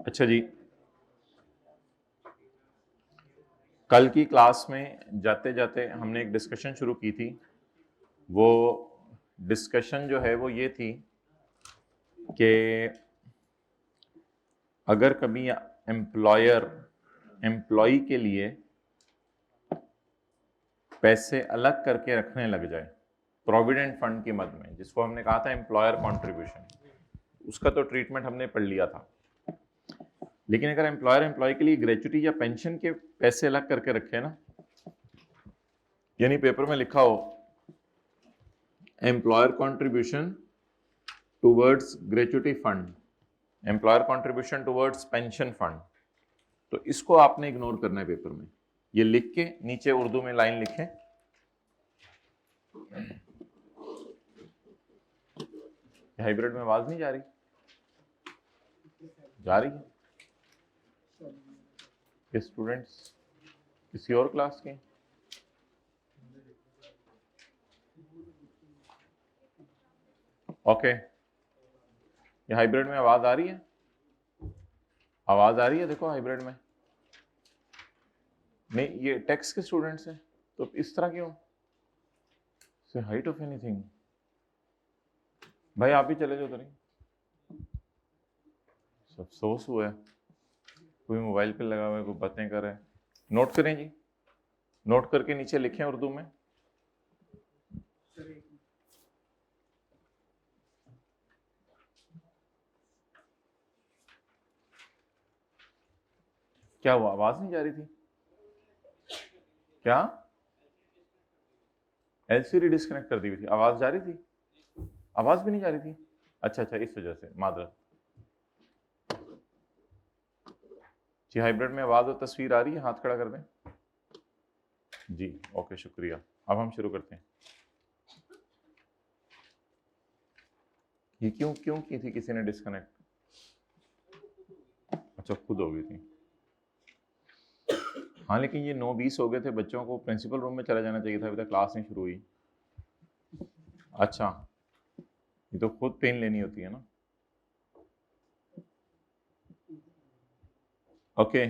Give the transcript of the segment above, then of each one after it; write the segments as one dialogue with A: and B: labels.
A: अच्छा जी, कल की क्लास में जाते जाते हमने एक डिस्कशन शुरू की थी। वो डिस्कशन जो है वो ये थी कि अगर कभी एम्प्लॉयर एम्प्लॉय के लिए पैसे अलग करके रखने लग जाए प्रोविडेंट फंड के मद में, जिसको हमने कहा था एम्प्लॉयर कॉन्ट्रीब्यूशन, उसका तो ट्रीटमेंट हमने पढ़ लिया था। लेकिन अगर एम्प्लॉयर एम्प्लॉय के लिए ग्रेच्युटी या पेंशन के पैसे अलग करके रखे ना, यानी पेपर में लिखा हो employer contribution towards gratuity fund, employer contribution towards pension fund, तो इसको आपने इग्नोर करना है पेपर में। ये लिख के नीचे उर्दू में लाइन लिखें। हाइब्रिड में आवाज नहीं जा रही? जा रही है? ये स्टूडेंट्स किसी और क्लास के? ओके, ये हाइब्रिड में आवाज आ रही है? आवाज आ रही है? देखो हाइब्रिड में नहीं, ये टेक्स्ट के स्टूडेंट्स हैं, तो इस तरह क्यों? से हाइट ऑफ एनीथिंग, भाई आप ही चले जाओ उधर ही। सब अफसोस हुआ है, कोई मोबाइल पे लगा हुआ है, कोई बातें कर रहा है। नोट करें जी, नोट करके नीचे लिखें उर्दू में। क्या हुआ, आवाज नहीं जा रही थी क्या? एलसीडी डिस्कनेक्ट कर दी हुई थी, आवाज जा रही थी? आवाज भी नहीं जा रही थी? अच्छा अच्छा, इस वजह से मादरत जी। हाइब्रिड में आवाज और तस्वीर आ रही है? हाथ खड़ा कर दें जी। ओके, शुक्रिया। अब हम शुरू करते हैं। ये क्यों क्यों की थी किसी ने डिस्कनेक्ट? अच्छा, खुद हो गई थी। हाँ, लेकिन ये 9:20 हो गए थे, बच्चों को प्रिंसिपल रूम में चला जाना चाहिए था, अभी तक क्लास नहीं शुरू हुई। अच्छा, ये तो खुद पेन लेनी होती है ना। ओके,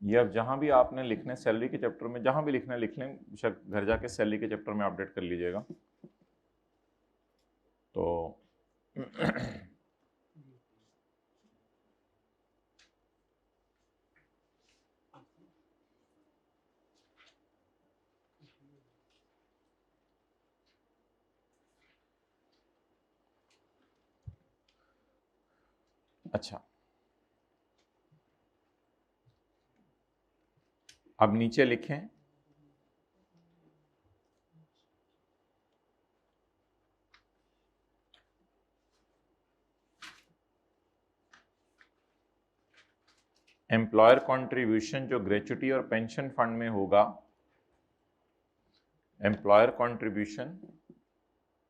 A: ये अब जहां भी आपने लिखने सैलरी के चैप्टर में, जहां भी लिखना है लिख लें, घर जाके सैलरी के चैप्टर में अपडेट कर लीजिएगा। तो अच्छा, अब नीचे लिखें एम्प्लॉयर कंट्रीब्यूशन जो ग्रेच्युटी और पेंशन फंड में होगा, एम्प्लॉयर कंट्रीब्यूशन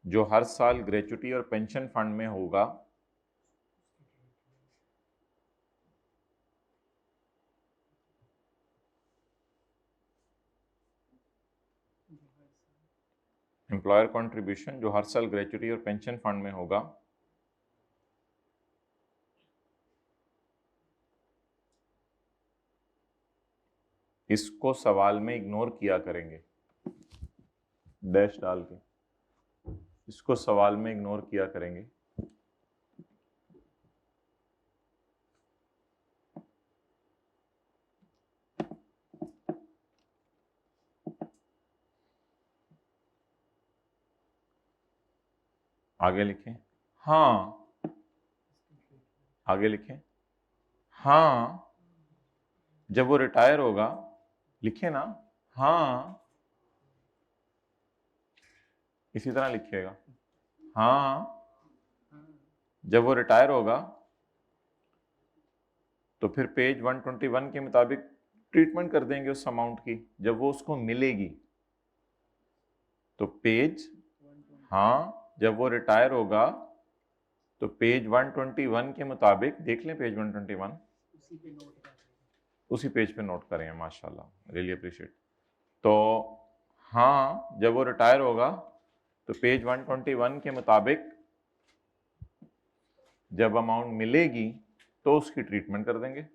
A: जो हर साल ग्रेच्युटी और पेंशन फंड में होगा, एम्प्लॉयर कंट्रीब्यूशन जो हर साल ग्रेच्युटी और पेंशन फंड में होगा, इसको सवाल में इग्नोर किया करेंगे, डैश डाल के इसको सवाल में इग्नोर किया करेंगे। आगे लिखें हाँ, आगे लिखें हाँ, जब वो रिटायर होगा, लिखे ना हाँ, इसी तरह लिखिएगा हाँ, जब वो रिटायर होगा तो फिर पेज 121 के मुताबिक ट्रीटमेंट कर देंगे उस अमाउंट की, जब वो उसको मिलेगी। तो पेज हाँ, जब वो रिटायर होगा तो पेज 121 के मुताबिक देख लें, पेज 121 उसी पेज पे नोट करें। माशाल्लाह, रियली अप्रिशिएट। तो हाँ, जब वो रिटायर होगा तो पेज 121 के मुताबिक जब अमाउंट मिलेगी तो उसकी ट्रीटमेंट कर देंगे।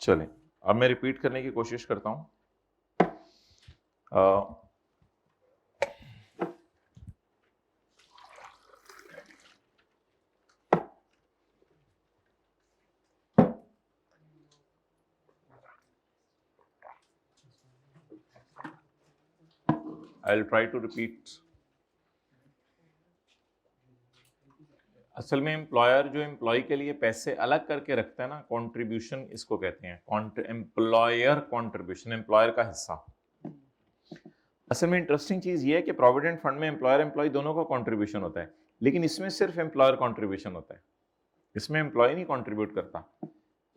A: चलें, अब मैं रिपीट करने की कोशिश करता हूं। I'll try to repeat. असल में एम्प्लॉयर जो एम्प्लॉय के लिए पैसे अलग करके रखता है ना, कंट्रीब्यूशन इसको कहते हैं, एम्प्लॉयर कंट्रीब्यूशन, एम्प्लॉयर का हिस्सा। असल में इंटरेस्टिंग चीज ये है कि प्रोविडेंट फंड में एम्प्लॉयर एम्प्लॉय दोनों का कंट्रीब्यूशन होता है, लेकिन इसमें सिर्फ एम्प्लॉयर कंट्रीब्यूशन होता है, इसमें एम्प्लॉय नहीं कंट्रीब्यूट करता।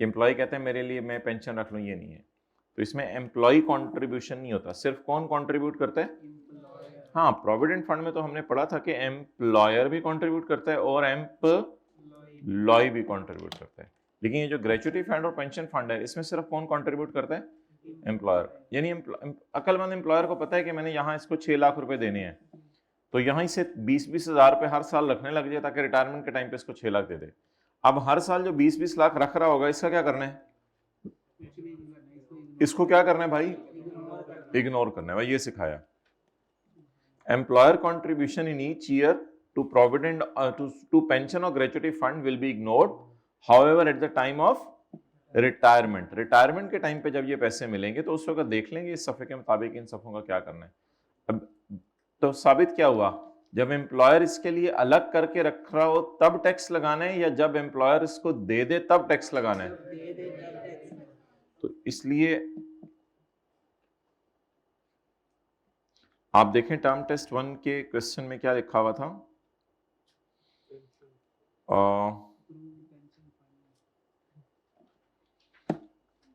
A: एम्प्लॉय कहते हैं मेरे लिए मैं पेंशन रख लूं, ये नहीं है। तो इसमें एम्प्लॉय कंट्रीब्यूशन नहीं होता, सिर्फ कौन कंट्रीब्यूट करता है? हाँ, प्रोविडेंट फंड में तो हमने पढ़ा था कि एम्प्लॉयर भी कंट्रीब्यूट करता है और एम्प्लॉय भी कंट्रीब्यूट करता है, लेकिन ये जो ग्रेच्युटी फंड और पेंशन फंड है इसमें सिर्फ कौन कंट्रीब्यूट करता है? एम्प्लॉयर। यानी अक्लमंद एम्प्लॉयर को पता है कि मैंने यहाँ इसको 6 लाख रुपए देने हैं, तो यहाँ से 20-20 हजार रुपए हर साल रखने लग जाए ताकि रिटायरमेंट के टाइम पे इसको 6 लाख दे दे। अब हर साल जो 20-20 लाख रख रहा होगा, इसका क्या करना है? इसको क्या करना है भाई? इग्नोर करना है भाई, ये सिखाया। Employer contribution in each year to provident to pension और gratuity fund will be ignored, however at the time of retirement. Retirement के टाइम पे जब ये पैसे मिलेंगे तो उस वक्त देख लेंगे इस सफ़े के मुताबिक इन सफ़ों का क्या करना है। अब तो साबित क्या हुआ? जब एम्प्लॉयर इसके लिए अलग करके रख रहा हो तब टैक्स लगाना है, या जब एम्प्लॉयर इसको दे दे तब टैक्स लगाना है? तो इसलिए आप देखें टर्म टेस्ट 1 के क्वेश्चन में क्या लिखा हुआ था।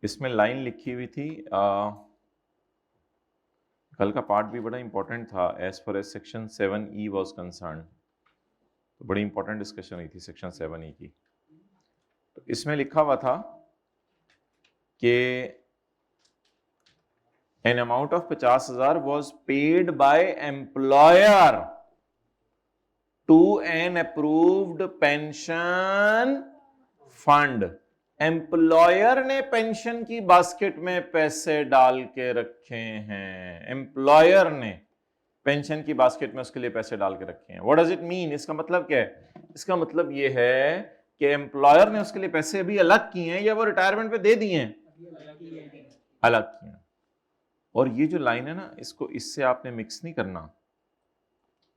A: इसमें लाइन लिखी हुई थी, कल का पार्ट भी बड़ा इंपॉर्टेंट था, as far as section 7E was concern, तो बड़ी इंपॉर्टेंट डिस्कशन हुई थी सेक्शन 7E की। तो इसमें लिखा हुआ था कि an amount of 50,000 was paid by employer to an approved pension fund। Employer ने पेंशन की बास्केट में पैसे डाल के रखे हैं, एम्प्लॉयर ने पेंशन की बास्केट में उसके लिए पैसे डाल के रखे हैं। What does it mean? इसका मतलब क्या है? इसका मतलब ये है कि एम्प्लॉयर ने उसके लिए पैसे अभी अलग किए हैं या वो रिटायरमेंट पे दे दिए हैं? अलग किए हैं। और ये जो लाइन है ना, इसको इससे आपने मिक्स नहीं करना,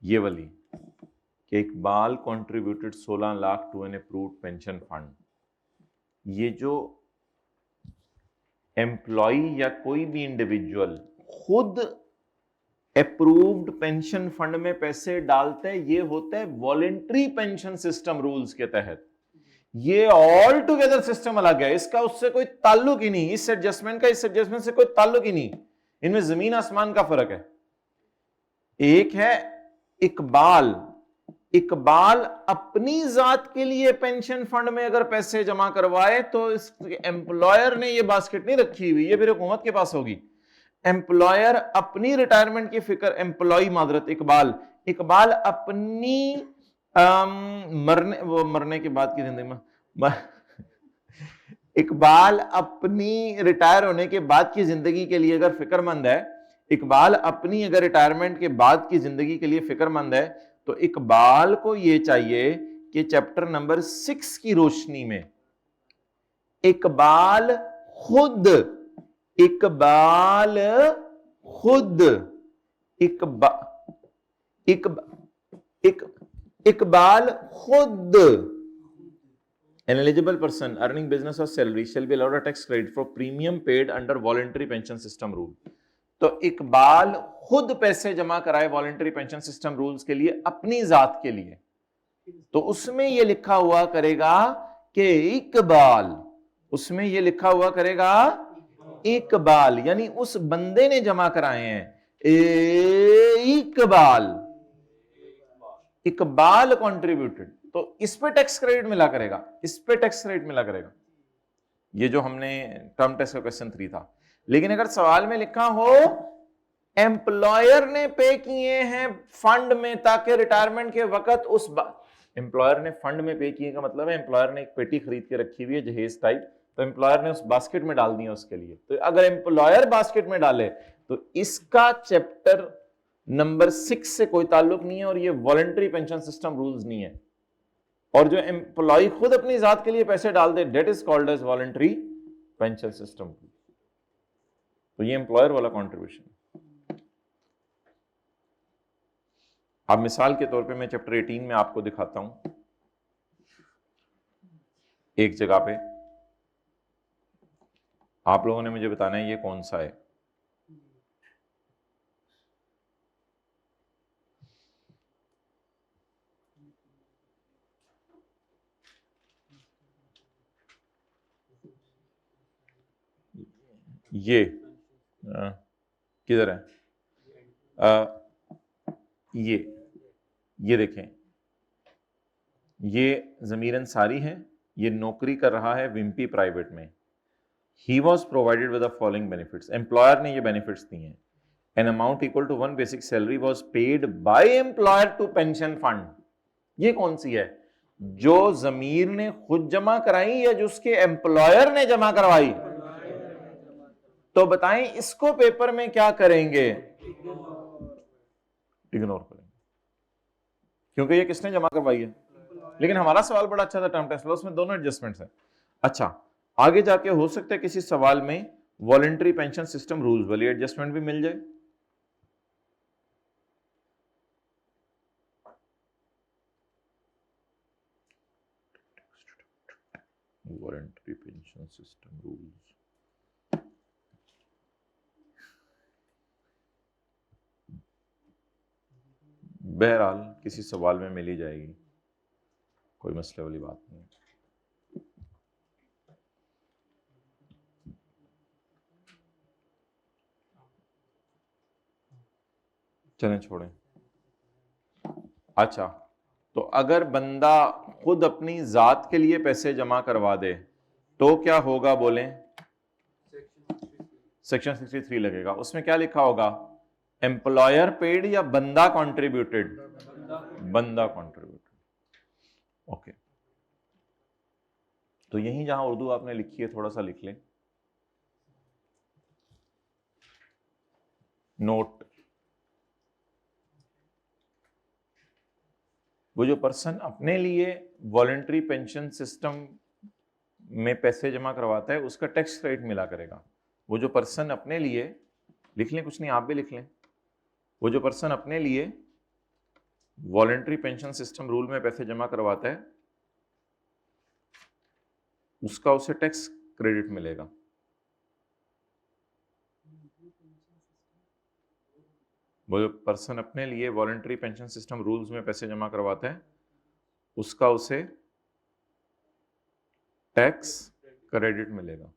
A: ये वाली कि Iqbal contributed 16 lakh to an approved pension fund. ये जो एम्प्लॉय या कोई भी इंडिविजुअल खुद अप्रूव्ड पेंशन फंड में पैसे डालते हैं, ये होता है वॉलेंट्री पेंशन सिस्टम रूल्स के तहत। ये ऑल टुगेदर सिस्टम अलग है, इसका उससे कोई ताल्लुक ही नहीं, इस एडजस्टमेंट का इस एडजस्टमेंट से कोई ताल्लुक ही नहीं। इनमें जमीन आसमान का फर्क है। एक है इकबाल, इकबाल अपनी जात के लिए पेंशन फंड में अगर पैसे जमा करवाए तो इस एम्प्लॉयर ने ये बास्केट नहीं रखी हुई, ये फिर हुकूमत के पास होगी। एम्प्लॉयर अपनी रिटायरमेंट की फिक्र, एम्प्लॉय मादरत इकबाल अपनी मरने के बाद की जिंदगी में इकबाल अपनी रिटायर होने के बाद की जिंदगी के लिए अगर फिक्रमंद है, इकबाल अपनी अगर रिटायरमेंट के बाद की जिंदगी के लिए फिक्रमंद है, तो इकबाल को यह चाहिए कि चैप्टर नंबर 6 की रोशनी में इकबाल खुद an eligible person earning business or salary shall be allowed a tax credit for premium paid under voluntary pension system rule। तो इकबाल खुद पैसे जमा कराए वॉलंटरी पेंशन सिस्टम रूल्स के लिए अपनी जात के लिए, तो उसमें यह लिखा हुआ करेगा कि इकबाल, उसमें यह लिखा हुआ करेगा इकबाल, यानी उस बंदे ने जमा कराए हैं। इकबाल कंट्रीब्यूटेड, तो इस पे टैक्स क्रेडिट मिला करेगा, इस पे टैक्स क्रेडिट मिला करेगा। ये जो हमने टर्म टेस्ट का क्वेश्चन 3 था। लेकिन अगर सवाल में लिखा हो एम्प्लॉयर ने पे किए हैं फंड में ताकि रिटायरमेंट के वक्त उस एम्प्लॉयर ने फंड में पे किए का मतलब है एम्प्लॉयर ने एक पेटी खरीद के रखी हुई है जहेज टाइप, तो एम्प्लॉयर ने उस बास्केट में डाल दिया उसके लिए। तो अगर एम्प्लॉयर बास्केट में डाले तो इसका चैप्टर नंबर 6 से कोई ताल्लुक नहीं है और ये वॉलंटरी पेंशन सिस्टम रूल्स नहीं है। और जो एम्प्लॉय खुद अपनी जात के लिए पैसे डाल दे that is called as voluntary pension system. तो ये एम्प्लॉयर वाला कॉन्ट्रीब्यूशन। अब मिसाल के तौर पे मैं चैप्टर 18 में आपको दिखाता हूं एक जगह पे, आप लोगों ने मुझे बताना है ये कौन सा है। ये किधर है? ये देखें, ये ज़मीर अंसारी है, ये नौकरी कर रहा है विम्पी प्राइवेट में। ही was provided with the following benefits, employer ने ये बेनिफिट्स दिए हैं। An amount equal to 1 basic salary was paid by employer to pension fund. ये कौन सी है? जो जमीर ने खुद जमा कराई या जो उसके एम्प्लॉयर ने जमा करवाई? तो बताएं इसको पेपर में क्या करेंगे? इग्नोर करेंगे, क्योंकि ये किसने जमा करवाई है। लेकिन हमारा सवाल बड़ा अच्छा था टर्म टेस्ट में, उसमें दोनों एडजस्टमेंट्स हैं। अच्छा, आगे जाके हो सकता है किसी सवाल में वॉलंटरी पेंशन सिस्टम रूल्स वाली एडजस्टमेंट भी मिल जाए। वॉलंटरी पेंशन सिस्टम रूल्स, बहरहाल किसी सवाल में मिल ही जाएगी, कोई मसले वाली बात नहीं। चलें छोड़ें। अच्छा, तो अगर बंदा खुद अपनी जात के लिए पैसे जमा करवा दे तो क्या होगा बोलें? सेक्शन 63 लगेगा। उसमें क्या लिखा होगा? एम्प्लॉयर पेड या बंदा कॉन्ट्रीब्यूटेड? बंदा कॉन्ट्रीब्यूटेड। ओके, तो यहीं जहां उर्दू आपने लिखी है थोड़ा सा लिख लें। नोट, वो जो पर्सन अपने लिए वॉलंटरी पेंशन सिस्टम में पैसे जमा करवाता है उसका टैक्स क्रेडिट मिला करेगा। वो जो पर्सन अपने लिए, लिख लें, कुछ नहीं आप भी लिख लें, वो जो पर्सन अपने लिए वॉलंटरी पेंशन सिस्टम रूल में पैसे जमा करवाता है उसका उसे टैक्स क्रेडिट मिलेगा। वो जो पर्सन अपने लिए वॉलंटरी पेंशन सिस्टम रूल्स में पैसे जमा करवाता है उसका उसे टैक्स क्रेडिट मिलेगा।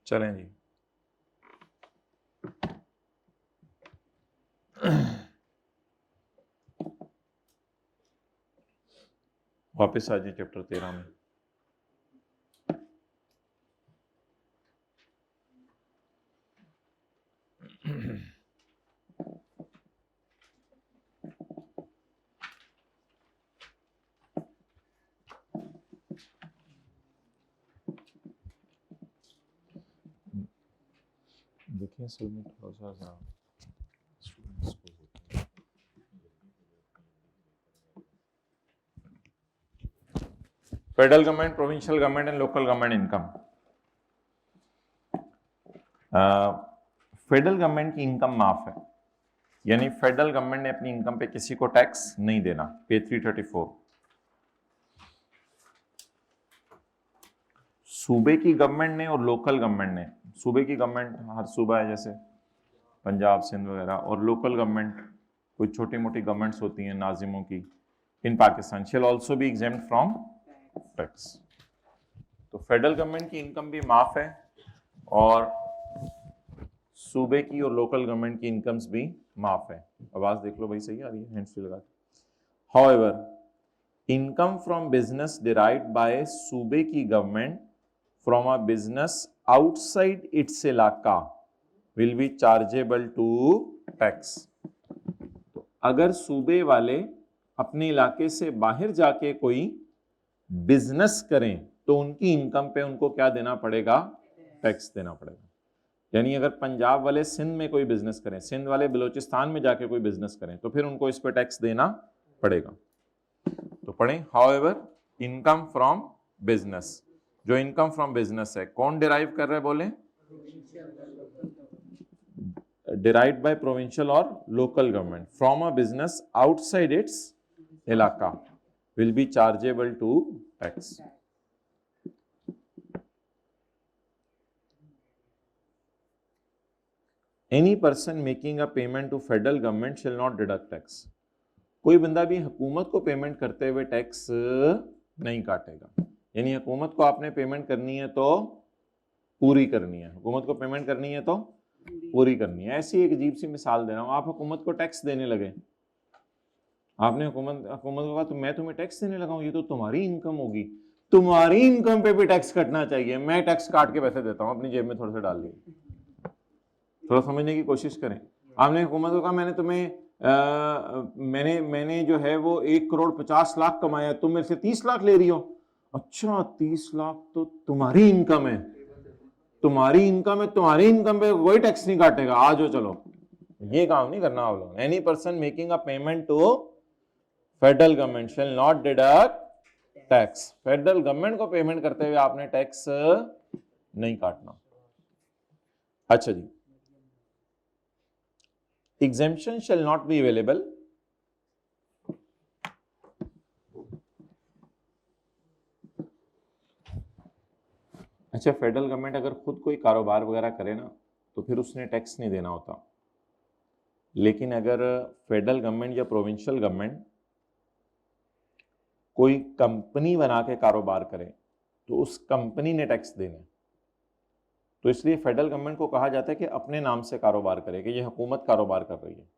A: चलें जी, वापस आ जाए चैप्टर 13 में। देखिए असल में थोड़ा सा federal government, provincial government and local government income. Federal government की इनकम माफ है, यानी फेडरल गवर्नमेंट ने अपनी इनकम पे किसी को टैक्स नहीं देना। पेज 334। सूबे की गवर्नमेंट ने और लोकल गवर्नमेंट ने, सूबे की गवर्नमेंट हर सूबा है जैसे पंजाब सिंध वगैरह, और लोकल गवर्नमेंट कोई छोटी मोटी गवर्नमेंट्स होती हैं नाजिमों की in Pakistan, shall also be exempt from tax. तो फेडरल गवर्नमेंट की इनकम भी माफ है और सूबे की और लोकल गवर्नमेंट की इनकम्स भी माफ है। आवाज देख लो भाई, सही आ रही है? हैंड्स फ्री लगा। However income from business derived by सूबे की government from a business outside its इलाका will be chargeable to tax. अगर सूबे वाले अपने इलाके से बाहर जाके कोई बिजनेस करें तो उनकी इनकम पे उनको क्या देना पड़ेगा? टैक्स देना पड़ेगा। यानी अगर पंजाब वाले सिंध में कोई बिजनेस करें, सिंध वाले बलूचिस्तान में जाके कोई बिजनेस करें, तो फिर उनको इस पे टैक्स देना पड़ेगा। तो पढ़ें, हाउएवर इनकम फ्रॉम बिजनेस, जो इनकम फ्रॉम बिजनेस है कौन डिराइव कर रहा है? बोले डिराइव्ड बाय प्रोविंशियल और local government from a business outside its इलाका will be chargeable to tax. Any person making a payment to federal government shall not deduct tax. कोई बंदा भी हुकूमत को पेमेंट करते हुए टैक्स नहीं काटेगा। यानी हुकूमत को आपने पेमेंट करनी है तो पूरी करनी है, हुकूमत को पेमेंट करनी है तो पूरी करनी है। ऐसी एक अजीब सी मिसाल दे रहा हूं, आप हुकूमत को टैक्स देने लगे, आपने हुकूमत को कहा तो मैं तुम्हें टैक्स देने लगा हूं, ये तो तुम्हारी इनकम होगी, तुम्हारी इनकम पे भी टैक्स कटना चाहिए, मैं टैक्स काट के पैसे देता हूं, अपनी जेब में थोड़े से डाल दिए। थोड़ा समझने की कोशिश करें। आपने हुकूमत को कहा मैंने तुम्हें मैंने जो है वो 1,50,00,000 कमाया, तुम मेरे से 30 लाख ले रही हो। अच्छा 30 लाख तो तुम्हारी इनकम है, तुम्हारी इनकम है, तुम्हारी इनकम पे कोई टैक्स नहीं काटेगा, आ जाओ चलो। ये काम नहीं करना आप लोग। Any person making a payment to federal government shall not deduct tax. Federal government को पेमेंट करते हुए आपने टैक्स नहीं काटना। अच्छा जी, exemption shall not be available अच्छा, फेडरल गवर्नमेंट अगर खुद कोई कारोबार वगैरह करे ना तो फिर उसने टैक्स नहीं देना होता, लेकिन अगर फेडरल गवर्नमेंट या प्रोविंशियल गवर्नमेंट कोई कंपनी बना के कारोबार करे तो उस कंपनी ने टैक्स देना। तो इसलिए फेडरल गवर्नमेंट को कहा जाता है कि अपने नाम से कारोबार करे, कि ये हुकूमत कारोबार कर रही है।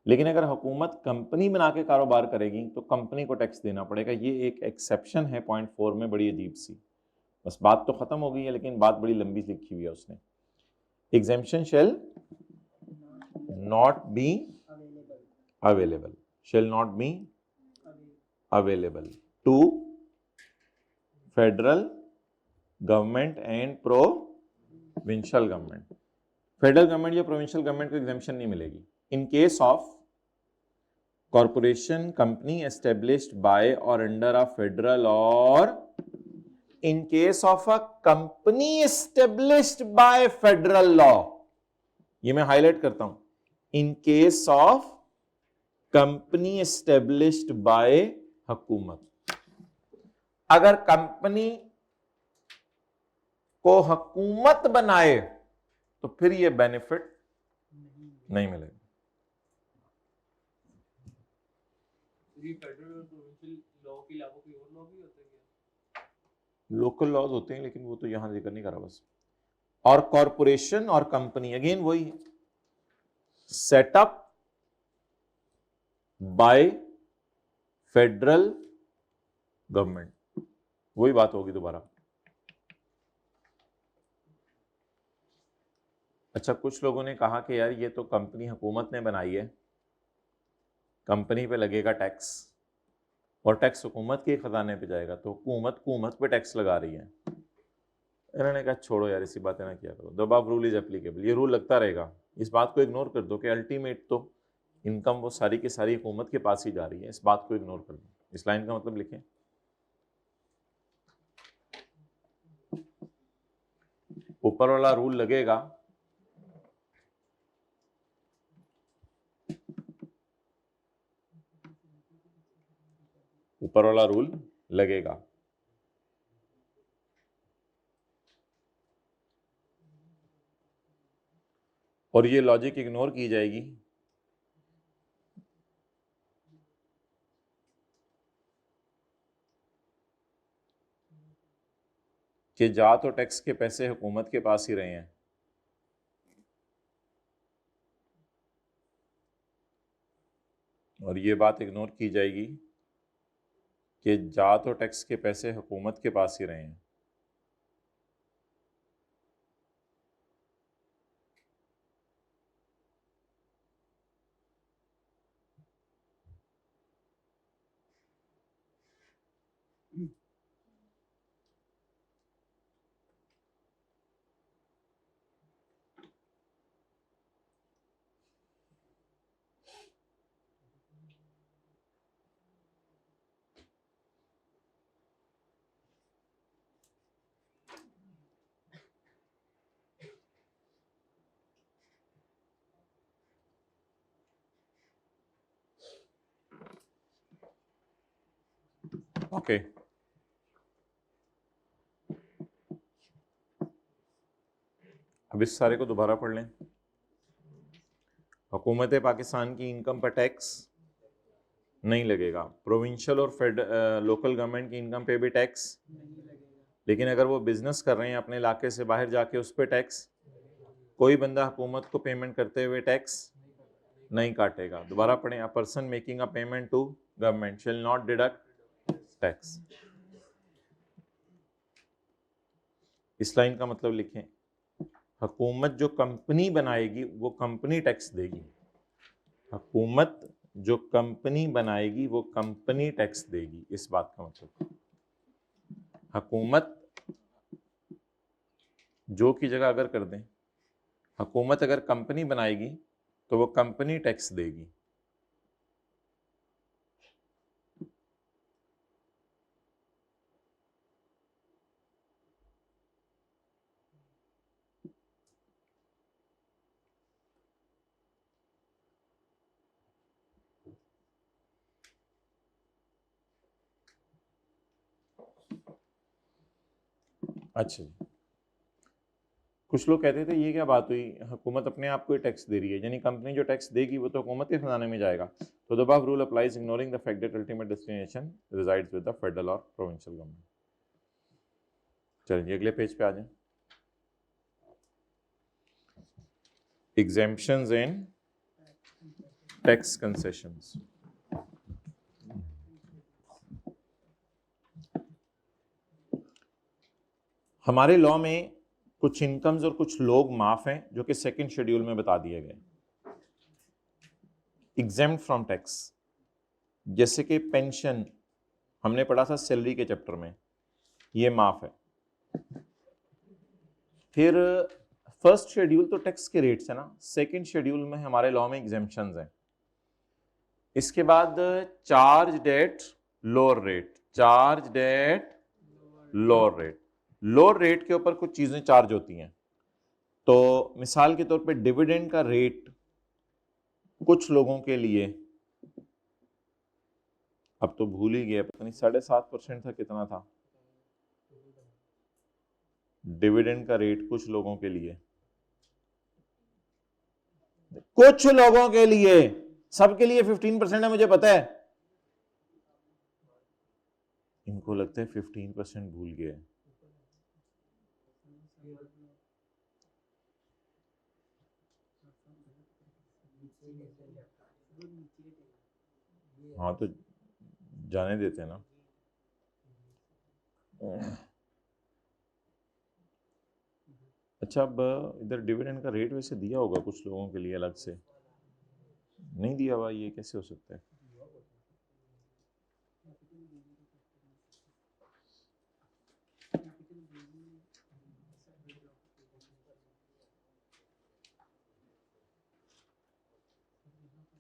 A: लेकिन अगर हुकूमत कंपनी बना के कारोबार करेगी तो कंपनी को टैक्स देना पड़ेगा। ये एक एक्सेप्शन है पॉइंट 4 में, बड़ी अजीब सी। बस बात तो खत्म हो गई है, लेकिन बात बड़ी लंबी लिखी हुई है उसने। Exemption shall not be available, shall not be available to federal government and provincial government. Federal government या प्रोविंशियल गवर्नमेंट को एग्जेम्पशन नहीं मिलेगी in case of corporation, company established by or under a federal or in case of a company established by federal law। ये मैं highlight करता हूं, in case of company established by हुकूमत। अगर company को हुकूमत बनाए तो फिर ये बेनिफिट नहीं मिलेगा।
B: फेडरल और प्रोविंशियल लॉ के अलावा कोई और लॉ भी होता है क्या?
A: लोकल लॉज होते हैं, लेकिन वो तो यहां जिक्र नहीं करा बस। और कॉरपोरेशन और कंपनी अगेन वही सेटअप बाय फेडरल गवर्नमेंट, वही बात होगी दोबारा। अच्छा, कुछ लोगों ने कहा कि यार ये तो कंपनी हुकूमत ने बनाई है, कंपनी पे लगेगा टैक्स और टैक्स हुकूमत के खजाने पे जाएगा, तो हुकूमत पे टैक्स लगा रही है। इन्होंने कहा छोड़ो यार, इसी बातें ना किया करो, the above rule is applicable, ये रूल लगता रहेगा। इस बात को इग्नोर कर दो कि अल्टीमेट तो इनकम वो सारी की सारी हुकूमत के पास ही जा रही है, इस बात को इग्नोर कर दो। इस लाइन का मतलब लिखें, ऊपर वाला रूल लगेगा ऊपर वाला रूल लगेगा। और ये लॉजिक इग्नोर की जाएगी कि जा तो टैक्स के पैसे हुकूमत के पास ही रहे हैं, और ये बात इग्नोर की जाएगी कि जा तो टैक्स के पैसे हुकूमत के पास ही रहे हैं। ओके, अब इस सारे को दोबारा पढ़ लें। हुकूमत पाकिस्तान की इनकम पर टैक्स नहीं लगेगा, प्रोविंशियल और लोकल गवर्नमेंट की इनकम पे भी टैक्स, लेकिन अगर वो बिजनेस कर रहे हैं अपने इलाके से बाहर जाके उस पर टैक्स, कोई बंदा हुकूमत को पेमेंट करते हुए टैक्स नहीं काटेगा। दोबारा पढ़ें, a person making a payment to government shall not deduct tax. इस लाइन का मतलब लिखें, हुकूमत जो कंपनी बनाएगी वो कंपनी टैक्स देगी। हुकूमत जो कंपनी बनाएगी वो कंपनी टैक्स देगी, इस बात का मतलब हुकूमत जो की जगह अगर कर दें, हुकूमत अगर कंपनी बनाएगी तो वो कंपनी टैक्स देगी। अच्छा, कुछ लोग कहते थे ये क्या बात हुई, हुकूमत अपने आप को ही टैक्स दे रही है, यानी कंपनी जो टैक्स देगी वो तो हुकूमत के खजाने में जाएगा। तो the above rule applies ignoring the fact that ultimate destination resides with the federal और प्रोविंशियल गवर्नमेंट। चलिए अगले पेज पे आ जाएं। Exemptions and tax concessions. हमारे लॉ में कुछ इनकम्स और कुछ लोग माफ हैं जो कि सेकंड शेड्यूल में बता दिए गए, एग्जेम्प्ट फ्रॉम टैक्स। जैसे कि पेंशन हमने पढ़ा था सैलरी के चैप्टर में, ये माफ है। फिर फर्स्ट शेड्यूल तो टैक्स के रेट्स है ना, सेकंड शेड्यूल में हमारे लॉ में एग्जेम्पशंस हैं। इसके बाद charged at lower rate, charged at lower rate, lower rate के ऊपर कुछ चीजें चार्ज होती हैं। तो मिसाल के तौर पे डिविडेंड का रेट कुछ लोगों के लिए, अब तो भूल ही गया, पता नहीं 7.5% था, कितना था डिविडेंड का रेट कुछ लोगों के लिए, कुछ लोगों के लिए, सबके लिए 15% है मुझे पता है। इनको लगता है 15% भूल गए। हाँ तो जाने देते हैं ना। अच्छा, अब इधर डिविडेंड का रेट वैसे दिया होगा कुछ लोगों के लिए, अलग से नहीं दिया हुआ, ये कैसे हो सकता है?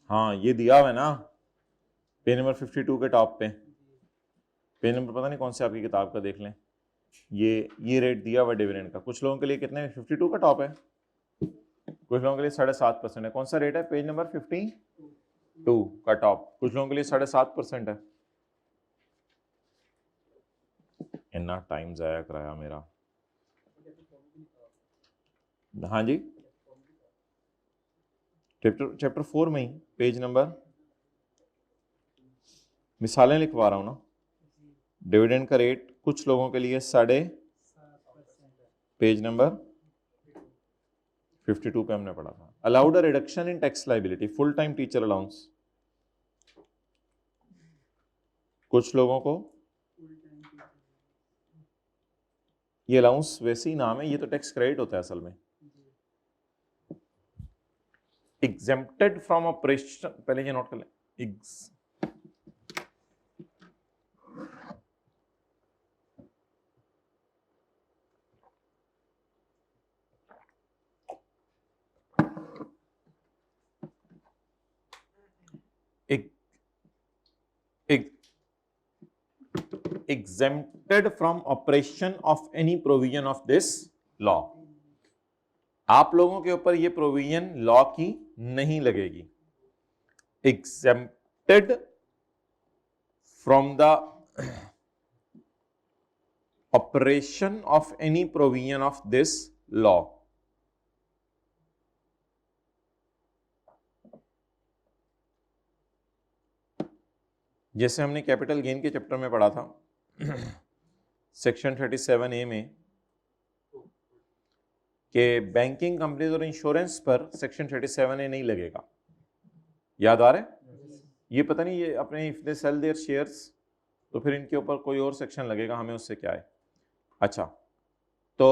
A: हाँ ये दिया हुआ है ना, पेज नंबर 52 के टॉप पे, पेज नंबर पता नहीं कौन से आपकी किताब का, देख लें। ये रेट दिया हुआ डिविडेंड का, कुछ लोगों के लिए कितने, 52 का टॉप है, कुछ लोगों के लिए 7.5% है। कौन सा रेट है? पेज नंबर 52 का टॉप, कुछ लोगों के लिए 7.5% है। इतना टाइम जाया कराया मेरा। हाँ जी, चैप्टर 4 में ही पेज नंबर, मिसालें लिखवा रहा हूं ना। डिविडेंड का रेट कुछ लोगों के लिए 7.5 पेज नंबर 52 पे हमने पढ़ा था। Allowed a reduction in tax liability, full time teacher allowance. कुछ लोगों को ये अलाउंस वैसे ही नाम है, ये तो टैक्स क्रेडिट होता है असल में। एग्जेम्प्टेड फ्रॉम ऑपरेशन, पहले ये नोट कर लें, exempted from operation of any provision of this law। आप लोगों के ऊपर ये प्रोविजन लॉ की नहीं लगेगी। exempted from the operation of any provision of this law। जैसे हमने कैपिटल गेन के चैप्टर में पढ़ा था सेक्शन 37A में कि बैंकिंग कंपनीज और इंश्योरेंस पर सेक्शन 37A नहीं लगेगा। याद आ रहा है? ये पता नहीं, ये अपने if they sell their shares तो फिर इनके ऊपर कोई और सेक्शन लगेगा, हमें उससे क्या है। अच्छा, तो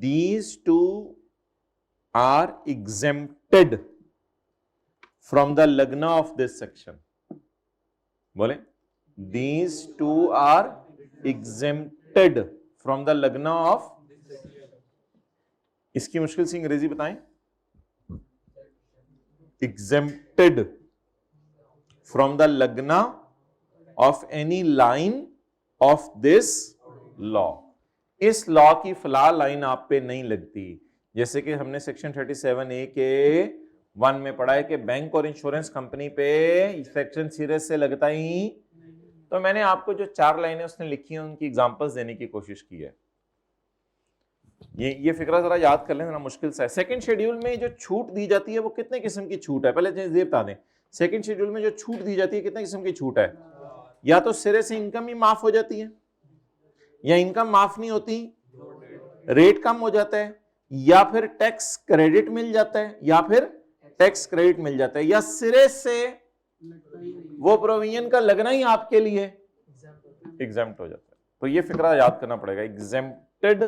A: these two are exempted from the lagna of this section। बोले, these two are exempted from the lagna of, इसकी मुश्किल सी अंग्रेजी बताएं। exempted from the lagna of any line of this law। इस लॉ की फला लाइन आप पे नहीं लगती। जैसे कि हमने सेक्शन 37A के 1 में पढ़ा है कि बैंक और इंश्योरेंस कंपनी पे सेक्शन सिरे से लगता ही। तो मैंने आपको जो 4 लाइनें उसने लिखी हैं उनकी एग्जांपल्स देने की कोशिश की है। ये फिक्रा जरा याद कर लें, जरा मुश्किल सा है। सेकंड शेड्यूल में जो छूट दी जाती है वो कितने किस्म की छूट है, पहले ये बता दें। सेकंड शेड्यूल में जो छूट दी जाती है कितने किस्म की छूट है? या तो सिरे से इनकम ही माफ हो जाती है, या इनकम माफ नहीं होती, रेट कम हो जाता है, या फिर टैक्स क्रेडिट मिल जाता है, या फिर टैक्स क्रेडिट मिल जाता है, या सिरे से वो प्रोविजन का लगना ही आपके लिए एग्जेम्प्ट हो जाता है। तो ये फिक्रा याद करना पड़ेगा, एग्जेम्प्टेड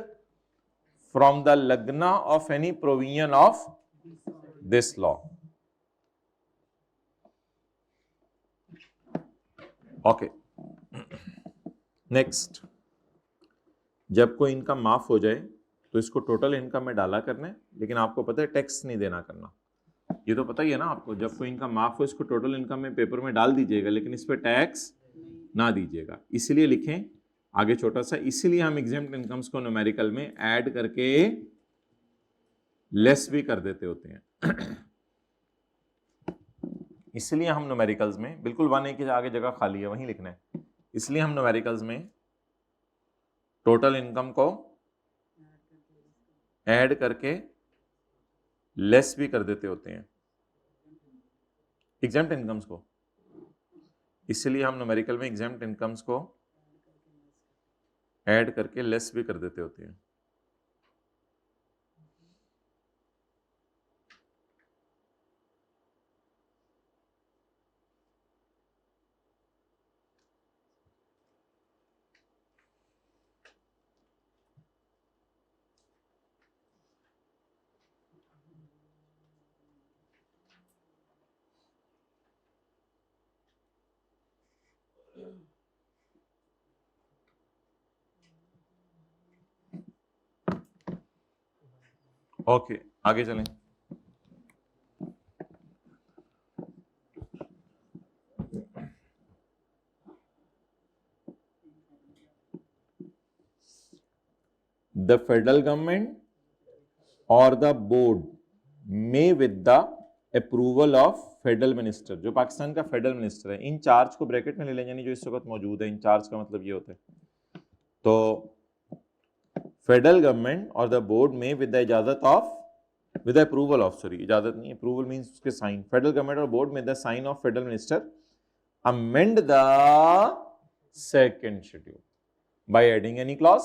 A: फ्रॉम द लग्ना of any provision of this law. Okay, next, जब कोई इनकम माफ हो जाए तो इसको टोटल इनकम में डाला करना है, लेकिन आपको पता है टैक्स नहीं देना करना। ये तो पता ही है ना आपको, जब कोई इनकम माफ हो इसको टोटल इनकम में पेपर में डाल दीजिएगा, लेकिन इस पर टैक्स ना दीजिएगा। इसलिए लिखें आगे छोटा सा, इसीलिए हम एग्जेम्प्ट इनकम्स को न्यूमेरिकल में ऐड करके लेस भी कर देते होते हैं। इसलिए हम न्यूमेरिकल्स में बिल्कुल 1A के आगे जगह खाली है वहीं लिखना है। इसलिए हम न्यूमेरिकल्स में टोटल इनकम को ऐड करके लेस भी कर देते होते हैं एग्जेम्प्ट इनकम्स को। इसलिए हम न्यूमेरिकल में एग्जेम्प्ट इनकम्स को ऐड करके लेस भी कर देते होते हैं। ओके, आगे चलें। The federal government or the board may with the approval of federal minister, जो पाकिस्तान का फेडरल मिनिस्टर है, इन चार्ज को ब्रैकेट में ले लें, यानी जो इस वक्त मौजूद है। इन चार्ज का मतलब ये होता है, तो फेडरल गवर्नमेंट और द बोर्ड में विद द इजाजत of, with the approval of, sorry इजाजत नहीं, अप्रूवल मींस उसके साइन। फेडरल गवर्नमेंट और बोर्ड में the sign of federal minister amend the second schedule. By adding any clause,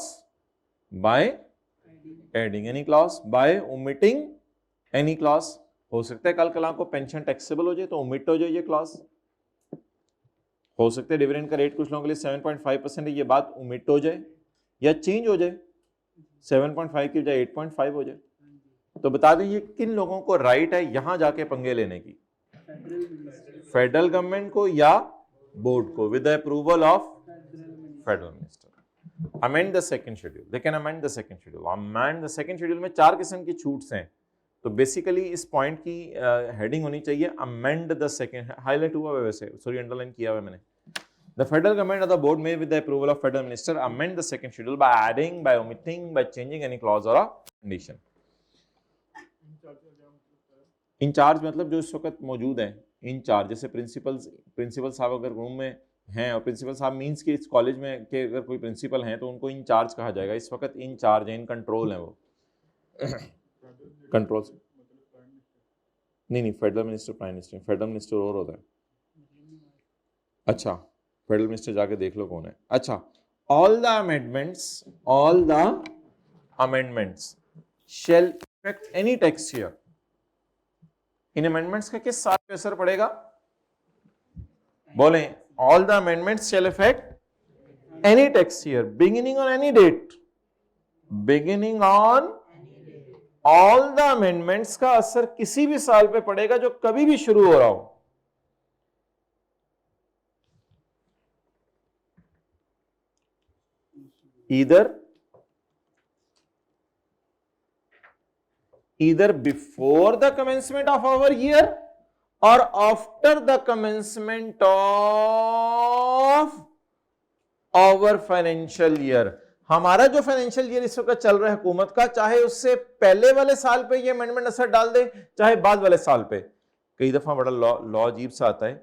A: by adding any clause, by omitting any clause. हो सकता है कल कल को पेंशन टैक्सेबल हो जाए तो ओमिट हो जाए ये क्लॉज। हो सकता है डिविडेंड का रेट कुछ लोगों के लिए 7.5% है, ये बात ओमिट हो जाए या चेंज हो जाए, 7.5 की बजाय 8.5 हो जाए। तो बता दें ये किन लोगों को राइट है यहां जाके पंगे लेने की? फेडरल गवर्नमेंट को या बोर्ड को, with the approval of federal minister. Amend the second schedule, they can amend the second schedule. Amend the second schedule में 4 किस्म की छूट्स हैं, तो बेसिकली इस पॉइंट की हेडिंग होनी चाहिए अमेंड द सेकंड। हाईलाइट हुआ है वैसे, सॉरी अंडरलाइन किया हुआ है मैंने। The federal government or the board may, with the approval of federal minister, amend the second schedule by adding, by omitting, by changing any clause or a condition. In charge मतलब जो इस वक्त मौजूद है, इंचार्ज जैसे प्रिंसिपल साहब अगर room में हैं, और प्रिंसिपल साहब मींस कि इस कॉलेज में के अगर कोई प्रिंसिपल हैं तो उनको इंचार्ज कहा जाएगा। इस वक्त इंचार्ज है, इन कंट्रोल है वो। कंट्रोल नहीं, federal minister prime minister, federal minister और होता है। अच्छा, फेडरल मिनिस्टर जाके देख लो कौन है। अच्छा, all the amendments shall effect any tax year. इन अमेंडमेंट्स का किस साल पे असर पड़ेगा? बोलें, all the amendments shall effect any tax year beginning on any date. Beginning on all the amendments का असर किसी भी साल पे पड़ेगा जो कभी भी शुरू हो रहा हो। either before the commencement of our year or after the commencement of our financial year। हमारा जो फाइनेंशियल ईयर इस वक्त चल रहा है हुकूमत का, चाहे उससे पहले वाले साल पे ये अमेंडमेंट असर डाल दे, चाहे बाद वाले साल पे। कई दफा बड़ा लॉ अजीब सा आता है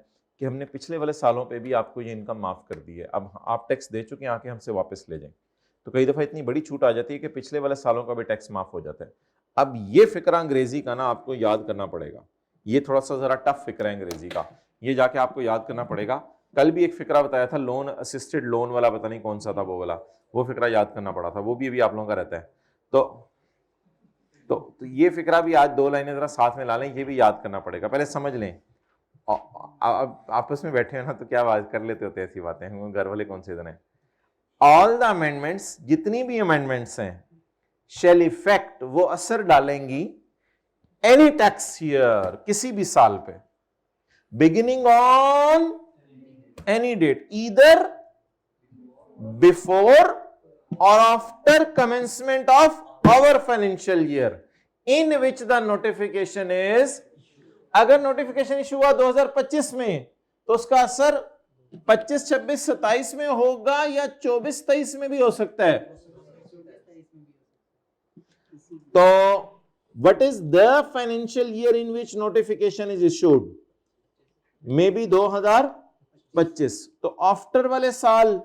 A: कि हमने पिछले वाले सालों पे भी आपको ये इनकम माफ कर दी है, अब आप टैक्स दे चुके हैं, आके हमसे वापस ले जाएं। तो कई दफा इतनी बड़ी छूट आ जाती है कि पिछले वाले सालों का भी टैक्स माफ हो जाता है। अब ये फिक्र अंग्रेजी का ना आपको याद करना पड़ेगा, ये थोड़ा सा जरा टफ फिक्र है अंग्रेजी का, ये जाके आपको याद करना पड़ेगा। कल भी एक फिक्रा बताया था, लोन असिस्टेड लोन वाला, पता नहीं कौन सा था वो वाला, वो फिक्रा याद करना पड़ा था, वो भी अभी आप लोगों का रहता है। तो ये फिक्रा भी आज 2 लाइनें जरा साथ में ला लें, ये भी याद करना पड़ेगा, पहले समझ लें। आपस में बैठे हो ना तो क्या बात कर लेते होते ऐसी बातें, घर वाले कौन से दिन है। ऑल द अमेंडमेंट्स, जितनी भी अमेंडमेंट्स हैं, शेल इफेक्ट, वो असर डालेंगी एनी टैक्स ईयर, किसी भी साल पे, beginning on any date, either before और after commencement of our financial year in which the notification is. अगर नोटिफिकेशन इशू हुआ 2025 में तो उसका असर 25, 26, 27 में होगा या 24, 23 में भी हो सकता है। तो what is the financial year in which notification is issued? May be 2025, तो आफ्टर वाले साल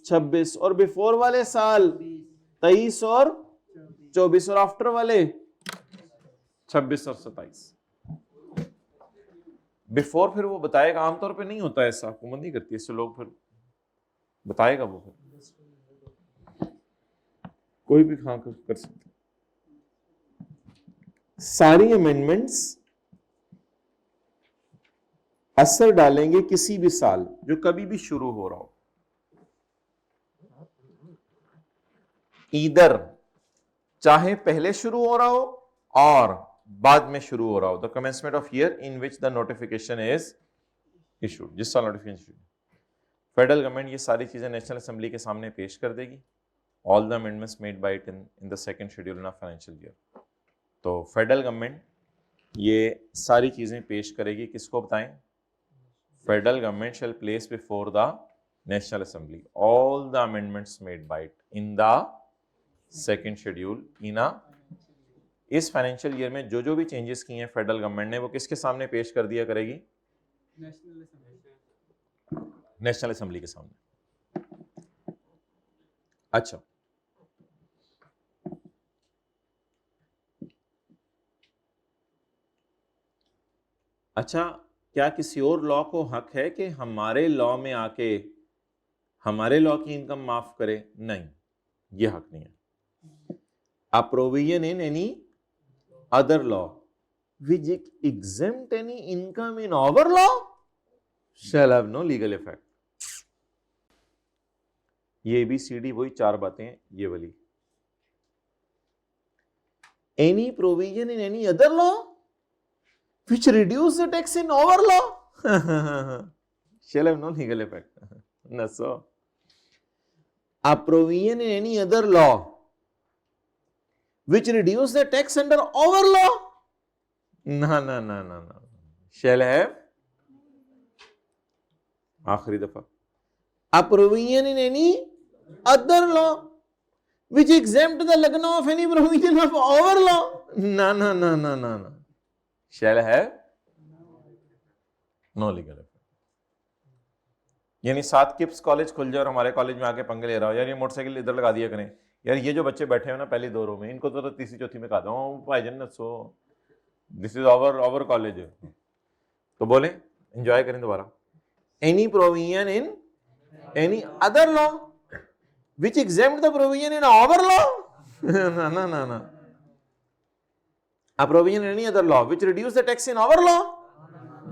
A: 26 और बिफोर वाले साल 23 और 24 और आफ्टर वाले 26 और 27। बिफोर फिर वो बताएगा, आमतौर पे नहीं होता ऐसा, हुकूमत नहीं करती इससे, लोग फिर बताएगा वो, फिर कोई भी खां कर सकते। सारी अमेंडमेंट्स असर डालेंगे किसी भी साल जो कभी भी शुरू हो रहा हो, ईदर चाहे पहले शुरू हो रहा हो और बाद में शुरू हो रहा हो, the commencement of year in which the notification is issued, जिस साल नोटिफिकेशन। फेडरल गवर्नमेंट ये सारी चीजें नेशनल असेंबली के सामने पेश कर देगी, all the amendments made by it in the second schedule in financial year. तो फेडरल गवर्नमेंट ये सारी चीजें पेश करेगी, किसको बताएं? Federal government shall place before the National Assembly all the amendments made by it in the second schedule in a. इस financial year में जो भी चेंजेस किए हैं फेडरल गवर्नमेंट ने, वो किसके सामने पेश कर दिया करेगी? नेशनल असेंबली के सामने। अच्छा, क्या किसी और लॉ को हक है कि हमारे लॉ में आके हमारे लॉ की इनकम माफ करे, नहीं, ये हक नहीं है। A provision in any other law which exempt any income in our law shall have no legal effect. ये ABCD वही 4 बातें हैं, ये वाली। Any provision in any other law which reduce the tax in our law shall have no legal effect. No, so a provision in any other law which reduce the tax under our law, no, shall have, आखिरी दफा, a provision in any other law which exempt the lagna of any provision of our law, no, shall have no legal effect. यानी 7 kips college खुल जाए और हमारे college में आके पंगे ले रहा हो, यार ये मोटरसाइकिल इधर लगा दिया करें, यार ये जो बच्चे बैठे हो ना पहली 2 रो में, इनको तो तीसरी चौथी में कहा दो भाई जन्नत सो, दिस इज आवर कॉलेज, तो बोले एंजॉय करें दोबारा। Any provision in any other law which exempt the provision in our law, no, a provision in any other law which reduce the tax in our law,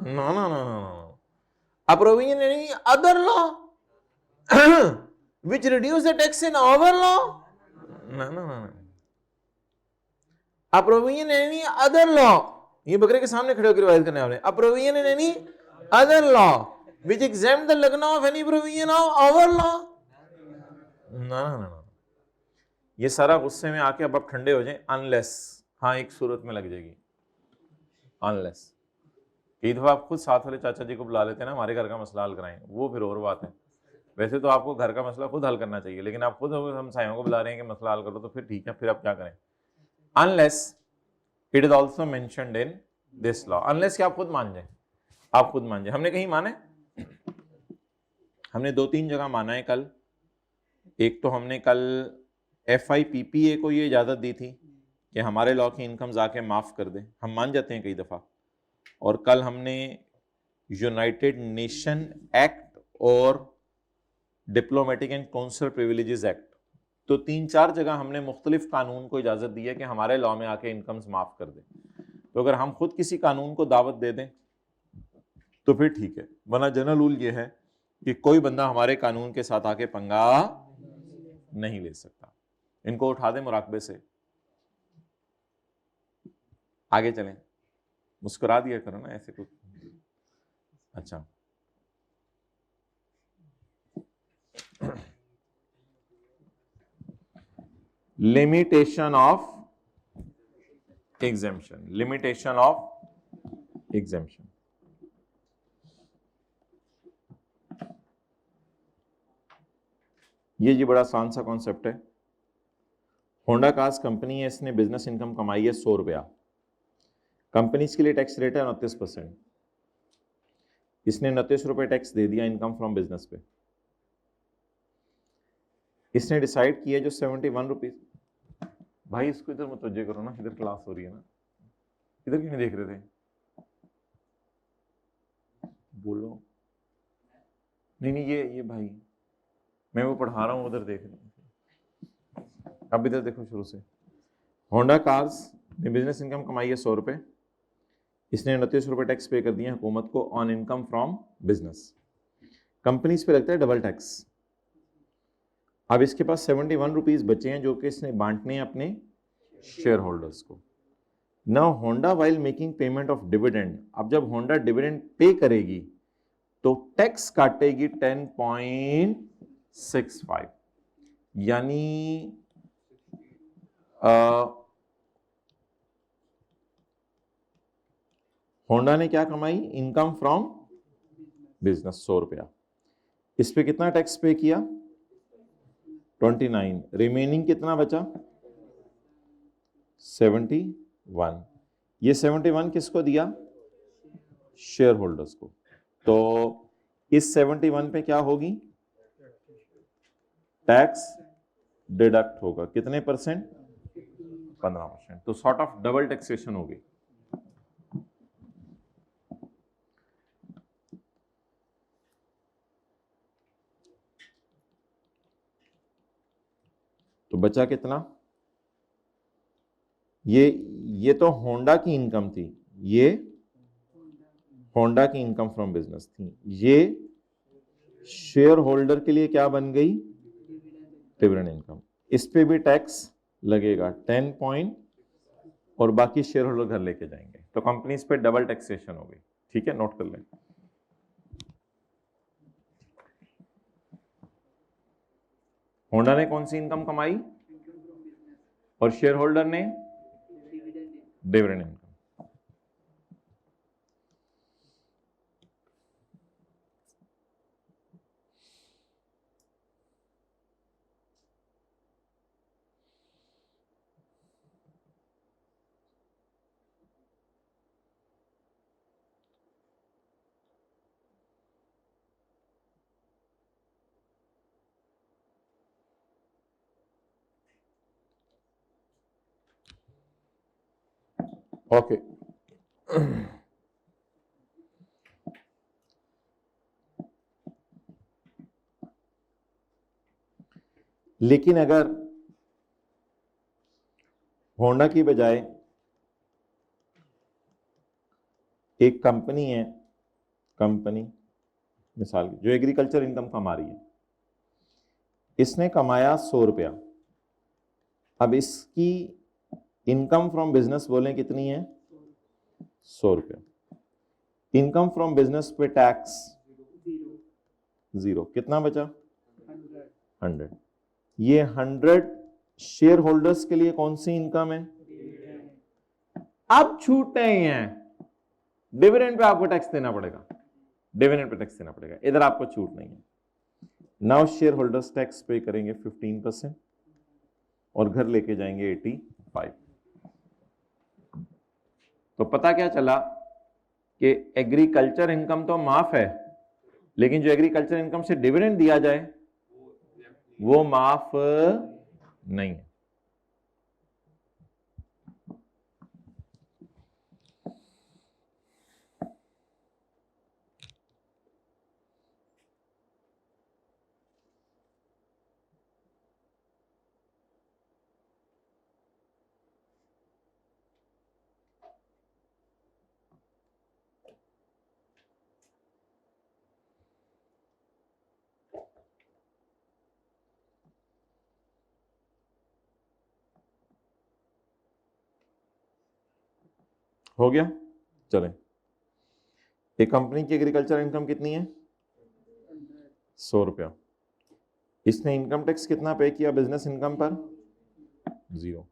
A: no, a provision in any other law which reduce the tax in our law, no, a provision in any other law, ये बकरे के सामने खड़े होकर रिवायत करने वाले, a provision in any other law which exempt the lagna of any provision of our law, no, ये सारा गुस्से में आके अब आप ठंडे हो जाएं, अनलेस, हाँ एक सूरत में लग जाएगी, अनलेस कई दफा आप खुद साथ वाले चाचा जी को बुला लेते हैं ना, हमारे घर का मसला हल कराएं, वो फिर और बात है। वैसे तो आपको घर का मसला खुद हल करना चाहिए, लेकिन आप खुद हमसायों को बुला रहे हैं कि मसला हल करो, तो फिर ठीक है, फिर आप क्या करें, unless it is also mentioned in this law, unless कि आप खुद मान जाए, आप खुद मान जाए। हमने कहीं माने, हमने 2-3 जगह माना है कल। एक तो हमने कल FIPPA को ये इजाज़त दी थी कि हमारे लॉ की इनकम जाके माफ़ कर दे, हम मान जाते हैं कई दफ़ा। और कल हमने यूनाइटेड नेशन एक्ट और diplomatic and consul privileges act, तो 3-4 जगह हमने मुख्तलिफ कानून को इजाज़त दी है कि हमारे लॉ में आके इनकम्स माफ़ कर दे। तो अगर हम खुद किसी कानून को दावत दे दें तो फिर ठीक है, वरना जनरल रूल ये है कि कोई बंदा हमारे कानून के साथ आके पंगा नहीं ले सकता। इनको उठा दें मुराकबे से, आगे चलें, मुस्कुरा दिया करो ना ऐसे कुछ। अच्छा, limitation of exemption, limitation of exemption. ये जी बड़ा आसान सा कॉन्सेप्ट है। होंडा कार्स कंपनी है, इसने बिजनेस इनकम कमाई है 100 रुपया, कंपनी के लिए टैक्स रेट है 29%, इसने 29 रुपये टैक्स दे दिया इनकम फ्रॉम बिजनेस पे। इसने डिसाइड किया जो 71 रुपीज, भाई इसको इधर मुतवज्जे करो ना, इधर क्लास हो रही है ना, इधर क्यों नहीं देख रहे थे, बोलो। नहीं ये भाई मैं वो पढ़ा रहा हूँ, उधर देख रहे हैं, अब इधर देखो शुरू से। होंडा कार्स ने बिजनेस इनकम कमाई है 100 रुपये, इसने 29 रुपये टैक्स पे कर दिए हुकूमत को on income from business. Companies पे लगता है डबल टैक्स। अब इसके पास 71 रुपीज बचे हैं जो कि इसने बांटने हैं अपने शेयर होल्डर्स को। Now Honda while making payment of dividend, अब जब होंडा डिविडेंड पे करेगी तो टैक्स काटेगी 10.65, यानी होंडा ने क्या कमाई, इनकम फ्रॉम बिजनेस 100 रुपया, इस पे कितना टैक्स पे किया 29, रिमेनिंग कितना बचा 71। ये 71 किसको दिया, शेयर होल्डर्स को। तो इस 71 पे क्या होगी, टैक्स डिडक्ट होगा, कितने %, 15%। तो सॉर्ट ऑफ डबल टैक्सेशन होगी। बचा कितना? ये तो होंडा की इनकम थी, ये होंडा की इनकम फ्रॉम बिजनेस थी, ये शेयर होल्डर के लिए क्या बन गई? Dividend income. इस पे भी टैक्स लगेगा 10 पॉइंट, और बाकी शेयर होल्डर घर लेके जाएंगे, तो कंपनीज पे डबल टैक्सेशन हो गई। ठीक है, नोट कर लें। होंडा ने कौन सी इनकम कमाई और शेयर होल्डर ने डिविडेंड इनकम। ओके, लेकिन अगर होंडा की बजाय एक कंपनी है, कंपनी मिसाल की जो एग्रीकल्चर इनकम कमा रही है, इसने कमाया 100 रुपया, अब इसकी इनकम फ्रॉम बिजनेस बोलें कितनी है? 100 रुपया। इनकम फ्रॉम बिजनेस पे टैक्स 0, कितना बचा? 100। ये 100 शेयर होल्डर्स के लिए कौन सी इनकम है? अब छूट नहीं है, डिविडेंड पे आपको टैक्स देना पड़ेगा, डिविडेंड पे टैक्स देना पड़ेगा, इधर आपको छूट नहीं है। नाउ शेयर होल्डर्स टैक्स पे करेंगे 15% और घर लेके जाएंगे 85। तो पता क्या चला कि एग्रीकल्चर इनकम तो माफ है, लेकिन जो एग्रीकल्चर इनकम से डिविडेंड दिया जाए वो माफ नहीं है। हो गया? चलें, एक कंपनी की एग्रीकल्चर इनकम कितनी है? 100 रुपया। इसने इनकम टैक्स कितना पे किया बिजनेस इनकम पर? 0।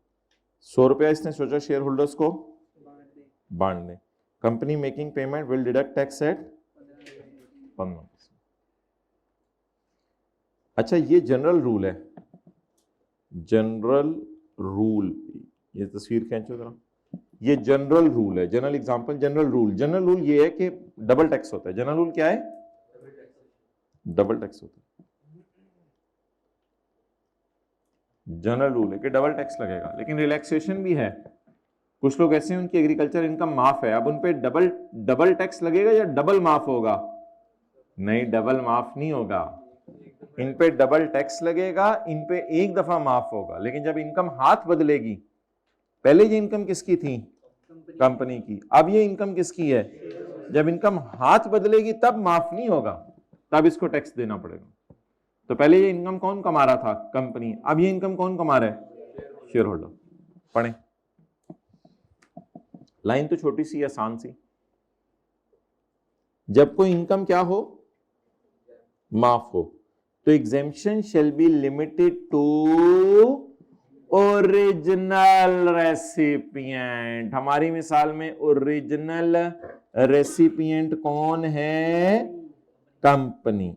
A: 100 रुपया इसने सोचा शेयर होल्डर्स को बांट दे। Company making payment will deduct tax at 15%। अच्छा, ये जनरल रूल है, जनरल रूल, ये तस्वीर खींचो जरा, ये जनरल रूल है, जनरल एग्जांपल, जनरल रूल ये है कि डबल टैक्स होता है। जनरल रूल क्या है? डबल टैक्स होता है। जनरल रूल है कि डबल टैक्स लगेगा, लेकिन रिलैक्सेशन भी है। कुछ लोग ऐसे हैं उनकी एग्रीकल्चर इनकम माफ है, अब उन पे डबल टैक्स लगेगा या डबल माफ होगा? नहीं, डबल माफ नहीं होगा, इन पे डबल टैक्स लगेगा, इन पे एक दफा माफ होगा। लेकिन जब इनकम हाथ बदलेगी, पहले ये इनकम किसकी थी? कंपनी की, अब ये इनकम किसकी है? जब इनकम हाथ बदलेगी तब माफ नहीं होगा, तब इसको टैक्स देना पड़ेगा। तो पहले ये इनकम कौन कमा रहा था? कंपनी। अब ये इनकम कौन कमा रहा है? Share holder. पढ़ें, लाइन तो छोटी सी आसान सी। जब कोई इनकम क्या हो? माफ हो, तो exemption shall be limited to original recipient. हमारी मिसाल में ओरिजिनल रेसिपिएंट कौन है? कंपनी।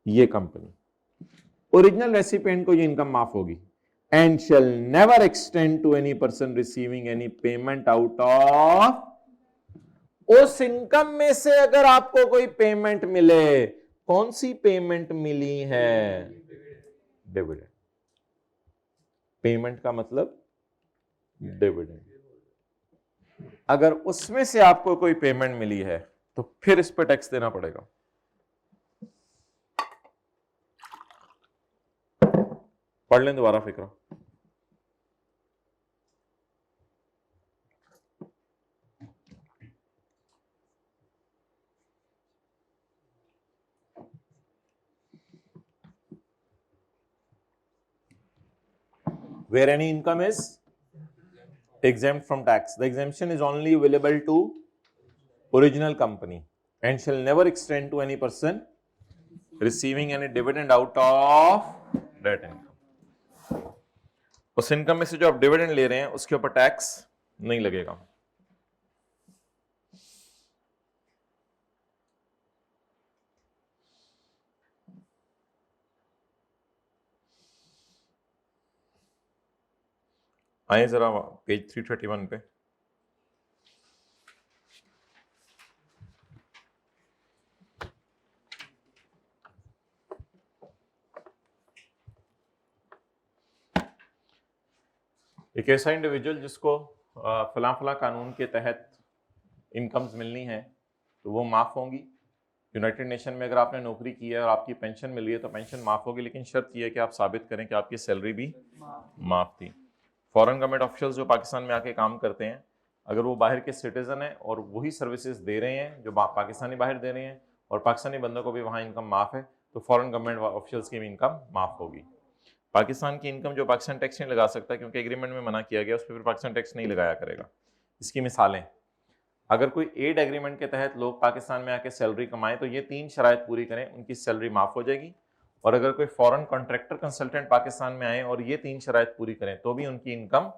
A: ये कंपनी, ओरिजिनल रेसिपिएंट को ये इनकम माफ होगी। And shall never extend to any person receiving any payment out of, उस इनकम में से अगर आपको कोई पेमेंट मिले, कौन सी पेमेंट मिली है? डिविडेंड। पेमेंट का मतलब डिविडेंड। अगर उसमें से आपको कोई पेमेंट मिली है तो फिर इस पर टैक्स देना पड़ेगा। पढ़ लें दोबारा फिक्रा। Where any income is exempt from tax, the exemption is only available to original company and shall never extend to any person receiving any dividend out of that income. उस इनकम में से जो आप डिविडेंड ले रहे हैं उसके ऊपर टैक्स नहीं लगेगा। आइए जरा पेज 331 पे। एक ऐसा इंडिविजुअल जिसको फला फला कानून के तहत इनकम्स मिलनी है तो वो माफ़ होंगी। यूनाइटेड नेशन में अगर आपने नौकरी की है और आपकी पेंशन मिल रही है तो पेंशन माफ़ होगी, लेकिन शर्त यह है कि आप साबित करें कि आपकी सैलरी भी माफ़ थी। फॉरेन गवर्नमेंट ऑफिशियल्स जो पाकिस्तान में आके काम करते हैं, अगर वो बाहर के सिटीजन हैं और वही सर्विसेज दे रहे हैं जो पाकिस्तानी बाहर दे रहे हैं और पाकिस्तानी बंदों को भी वहाँ इनकम माफ़ है, तो फॉरेन गवर्नमेंट ऑफिशियल्स की भी इनकम माफ़ होगी। पाकिस्तान की इनकम जो पाकिस्तान टैक्स नहीं लगा सकता क्योंकि एग्रीमेंट में मना किया गया, उस पर फिर पाकिस्तान टैक्स नहीं लगाया करेगा। इसकी मिसालें, अगर कोई एड एग्रीमेंट के तहत लोग पाकिस्तान में आके सैलरी कमाएं तो ये 3 शराइत पूरी करें, उनकी सैलरी माफ़ हो जाएगी। और अगर कोई फॉरेन कॉन्ट्रैक्टर कंसल्टेंट पाकिस्तान में आए और ये 3 शराइत पूरी करें तो भी उनकी इनकम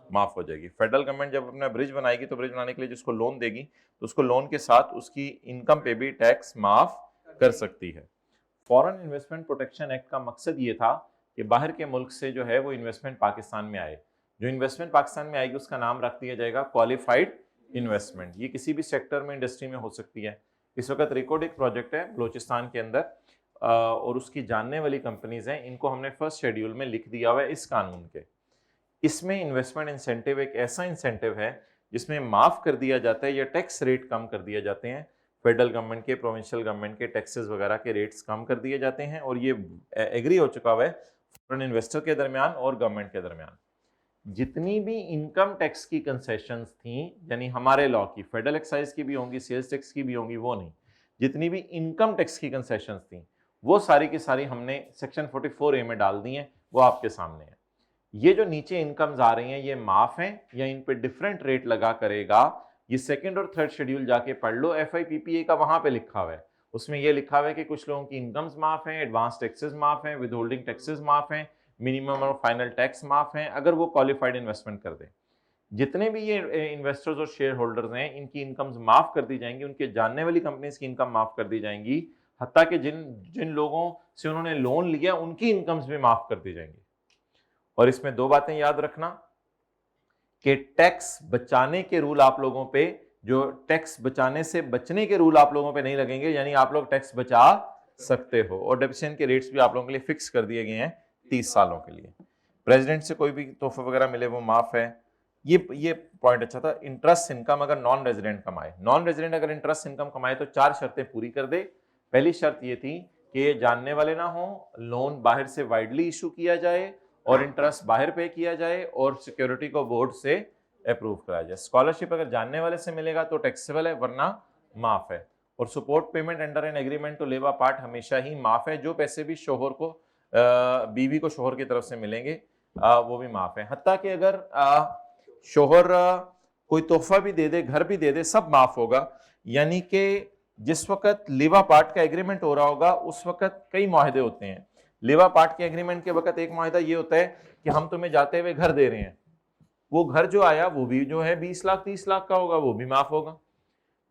A: माफ़ हो जाएगी। फेडरल गवर्नमेंट जब अपना ब्रिज बनाएगी तो ब्रिज बनाने के लिए जिसको लोन देगी तो उसको लोन के साथ उसकी इनकम पे भी टैक्स माफ़ कर सकती है। फॉरेन इन्वेस्टमेंट प्रोटेक्शन एक्ट का मकसद ये था कि बाहर के मुल्क से जो है वो इन्वेस्टमेंट पाकिस्तान में आए। जो इन्वेस्टमेंट पाकिस्तान में आएगी उसका नाम रख दिया जाएगा क्वालिफाइड इन्वेस्टमेंट। ये किसी भी सेक्टर में, इंडस्ट्री में हो सकती है। इस वक्त रिकॉर्ड एक प्रोजेक्ट है बलोचिस्तान के अंदर और उसकी जानने वाली कंपनीज हैं, इनको हमने फर्स्ट शेड्यूल में लिख दिया हुआ है इस कानून के। इसमें इन्वेस्टमेंट इंसेंटिव एक ऐसा इंसेंटिव है जिसमें माफ़ कर दिया जाता है या टैक्स रेट कम कर दिए जाते हैं। फेडरल गवर्नमेंट के, प्रोविंशियल गवर्नमेंट के टैक्सेस वगैरह के रेट्स कम कर दिए जाते हैं और ये एग्री हो चुका हुआ है फॉरेन इन्वेस्टर के दरमियान और गवर्नमेंट के दरमियान। जितनी भी इनकम टैक्स की कंसेशंस थी, यानी हमारे लॉ की, फेडरल एक्साइज की भी होंगी, सेल्स टैक्स की भी होंगी, वो नहीं, जितनी भी इनकम टैक्स की कंसेशंस थी वो सारी की सारी हमने सेक्शन 44A में डाल दी हैं, वो आपके सामने है। ये जो नीचे इनकम्स आ रही हैं ये माफ हैं या इन पे डिफरेंट रेट लगा करेगा, ये सेकंड और थर्ड शेड्यूल जाके पढ़ लो। FIPPA का वहां पे लिखा हुआ है, उसमें ये लिखा हुआ है कि कुछ लोगों की इनकम्स माफ हैं, एडवांस टैक्सेस माफ हैं, विद होल्डिंग टैक्सेस माफ हैं, मिनिमम और फाइनल टैक्स माफ हैं अगर वो क्वालिफाइड इन्वेस्टमेंट कर दे। जितने भी ये इन्वेस्टर्स और शेयर होल्डर्स हैं इनकी इनकम्स माफ कर दी जाएंगी, उनके जानने वाली कंपनीज की इनकम माफ कर दी जाएंगी, हत्ता कि जिन लोगों से उन्होंने लोन लिया उनकी इनकम्स भी माफ कर दी जाएंगी। और इसमें 2 बातें याद रखना कि टैक्स बचाने के रूल आप लोगों पे, जो टैक्स बचाने से बचने के रूल आप लोगों पे नहीं लगेंगे, यानी आप लोग टैक्स बचा सकते हो। और डेप्रिसिएशन के रेट्स भी आप लोगों के लिए फिक्स कर दिए गए हैं 30 सालों के लिए। प्रेसिडेंट से कोई भी तोहफा वगैरह मिले वो माफ है। ये पॉइंट अच्छा था। इंटरेस्ट इनकम अगर नॉन रेजिडेंट कमाए, नॉन रेजिडेंट अगर इंटरेस्ट इनकम कमाए तो 4 शर्तें पूरी कर दे। पहली शर्त ये थी कि ये जानने वाले ना हो, लोन बाहर से वाइडली इशू किया जाए और इंटरेस्ट बाहर पे किया जाए और सिक्योरिटी को बोर्ड से अप्रूव कराया जाए। स्कॉलरशिप अगर जानने वाले से मिलेगा तो टैक्सेबल है, वरना माफ है। और support payment under an agreement to लेबर पार्ट हमेशा ही माफ है। जो पैसे भी शोहर को, बीवी को शोहर की तरफ से मिलेंगे वो भी माफ है। हत्ता कि अगर शोहर कोई तोहफा भी दे दे, घर भी दे दे, सब माफ होगा। यानी कि जिस वक्त लेबर पार्ट का एग्रीमेंट हो रहा होगा उस वक्त कई मुआहदे होते हैं। लेबर पार्ट के एग्रीमेंट के वक्त एक मुआहदा ये होता है कि हम तुम्हें जाते हुए घर दे रहे हैं, वो घर जो आया वो भी जो है 20 लाख 30 लाख का होगा, वो भी माफ होगा।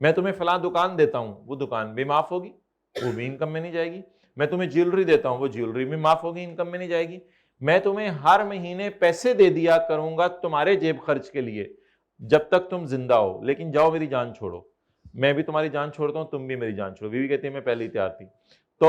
A: मैं तुम्हें फला दुकान देता हूं, वो दुकान भी माफ होगी, वो भी इनकम में नहीं जाएगी। मैं तुम्हें ज्वेलरी देता हूं, वो ज्वेलरी भी माफ होगी, इनकम में नहीं जाएगी। मैं तुम्हें हर महीने पैसे दे दिया करूंगा तुम्हारे जेब खर्च के लिए जब तक तुम जिंदा हो, लेकिन जाओ मेरी जान छोड़ो। मैं भी तुम्हारी जान छोड़ता हूं, तुम भी मेरी जान छोड़ो। बीवी कहती है मैं पहले ही तैयार थी। तो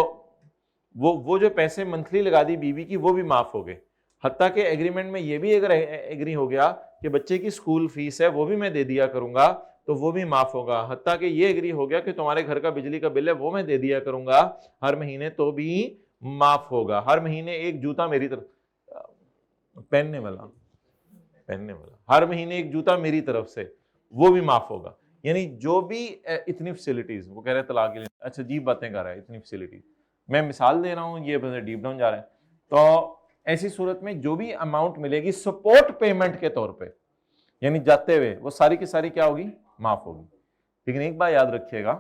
A: वो जो पैसे मंथली लगा दी बीवी की, वो भी माफ हो गए। हत्ता के एग्रीमेंट में ये भी अगर एग्री हो गया कि बच्चे की स्कूल फीस है वो भी मैं दे दिया करूंगा, तो वो भी माफ होगा। हत्ता कि ये एग्री हो गया कि तुम्हारे घर का बिजली का बिल है वो मैं दे दिया करूंगा हर महीने, तो भी माफ होगा। हर महीने एक जूता मेरी तरफ, पहनने वाला हर महीने एक जूता मेरी तरफ से, वो भी माफ होगा। यानी जो भी इतनी फैसिलिटीज, वो कह रहे हैं तलाक के लिए अच्छा अजीब बातें कर रहा है, इतनी फैसिलिटीज, मैं मिसाल दे रहा हूँ, ये बस डीप डाउन जा रहा है। तो ऐसी सूरत में जो भी अमाउंट मिलेगी सपोर्ट पेमेंट के तौर पे, यानी जाते हुए, वो सारी की सारी क्या होगी, माफ होगी। लेकिन एक बात याद रखिएगा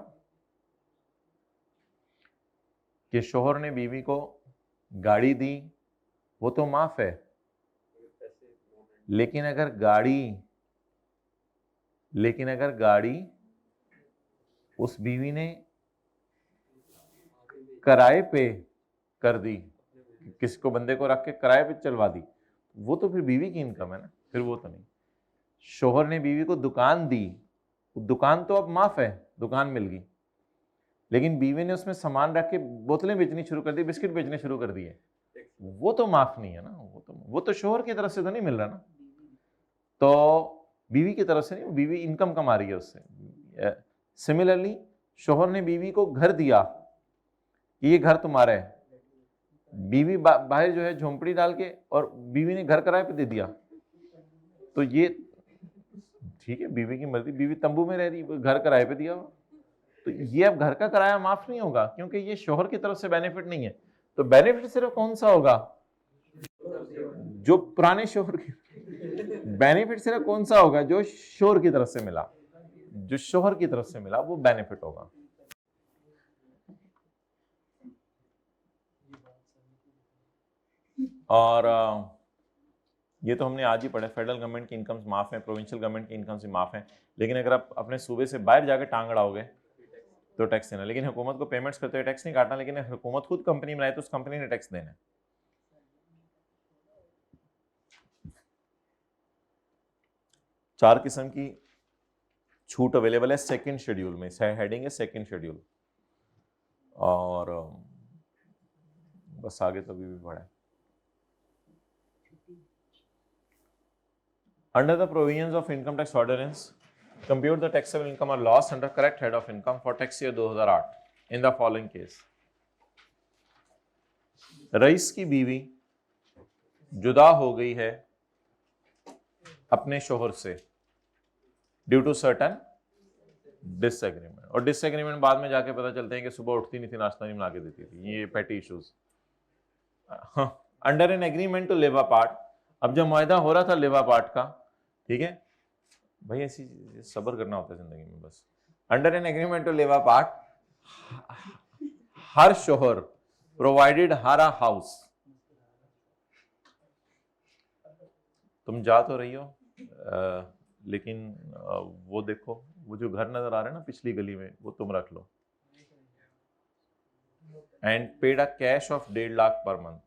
A: कि शोहर ने बीवी को गाड़ी दी, वो तो माफ है, लेकिन अगर गाड़ी उस बीवी ने किराए पे कर दी, किसी को बंदे को रख के किराए पे चलवा दी, वो तो फिर बीवी की इनकम है ना, फिर वो तो नहीं। शोहर ने बीवी को दुकान दी, दुकान तो अब माफ है, दुकान मिल गई, लेकिन बीवी ने उसमें सामान रख के बोतलें बेचनी शुरू कर दी, बिस्किट बेचने शुरू कर दिए, वो तो माफ नहीं है ना, वो तो शोहर की तरफ से तो नहीं मिल रहा ना, तो बीवी की तरफ से नहीं, बीवी इनकम कमा रही है उससे। सिमिलरली शोहर ने बीवी को घर दिया, ये घर तुम्हारा है, बीवी बाहर जो है झोंपड़ी डाल के, और बीवी ने घर किराए पे दे दिया, तो ये ठीक है, बीवी की मर्जी, बीवी तंबू में रह रही, घर किराए पे दिया हुआ, तो ये अब घर का किराया माफ नहीं होगा, क्योंकि ये शोहर की तरफ से बेनिफिट नहीं है। तो बेनिफिट सिर्फ कौन सा होगा, जो पुराने शोहर की, बेनिफिट सिर्फ कौन सा होगा, जो शोहर की तरफ से मिला, जो शोहर की तरफ से मिला वो बेनिफिट होगा। और ये तो हमने आज ही पढ़ा, फेडरल गवर्नमेंट की इनकम्स माफ है, प्रोविंशियल गवर्नमेंट की इनकम्स भी माफ है, लेकिन अगर आप अपने सूबे से बाहर जाकर टांग अड़ाओगे तो टैक्स देना। लेकिन हुकूमत को पेमेंट्स करते हुए टैक्स नहीं काटना, लेकिन हुकूमत खुद कंपनी बनाए तो उस कंपनी ने टैक्स देना है। चार किस्म की छूट अवेलेबल है सेकंड शेड्यूल में, हेडिंग है सेकंड शेड्यूल, और बस आगे तो अभी भी पढ़ा है। Under the provisions of income tax ordinance, compute the taxable income or loss under correct head of income for tax year 2008 in the following case. Rice की बीवी जुदा हो गई है अपने शोहर से ड्यू टू सर्टन डिसएग्रीमेंट, और डिसएग्रीमेंट बाद में जाके पता चलते हैं कि सुबह उठती नहीं थी, नाश्ता नहीं बना के देती थी, ये petty issues. Under an agreement to live apart, अब जब मुआहदा हो रहा था लिव अपार्ट का, ठीक है भाई, ऐसी सब्र करना होता है जिंदगी में बस। Under an agreement to live apart, her शोहर प्रोवाइडेड हर अ हाउस, तुम जा तो रही हो लेकिन वो देखो, वो जो घर नजर आ रहा है ना पिछली गली में, वो तुम रख लो, and paid a cash of 1.5 lakh per month,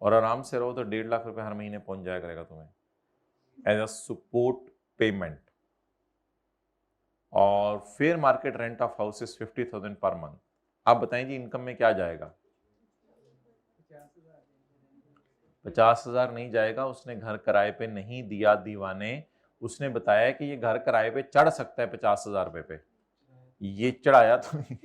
A: और आराम से रहो तो 1.5 लाख रुपए हर महीने पहुंच जाया करेगा तुम्हें एज अ सपोर्ट पेमेंट। और fair market rent of house is 50,000 per month. आप बताएं जी इनकम में क्या जाएगा? 50,000 नहीं जाएगा, उसने घर किराए पे नहीं दिया दीवाने, उसने बताया कि ये घर किराए पे चढ़ सकता है 50,000 रुपए पे, ये चढ़ाया तो नहीं।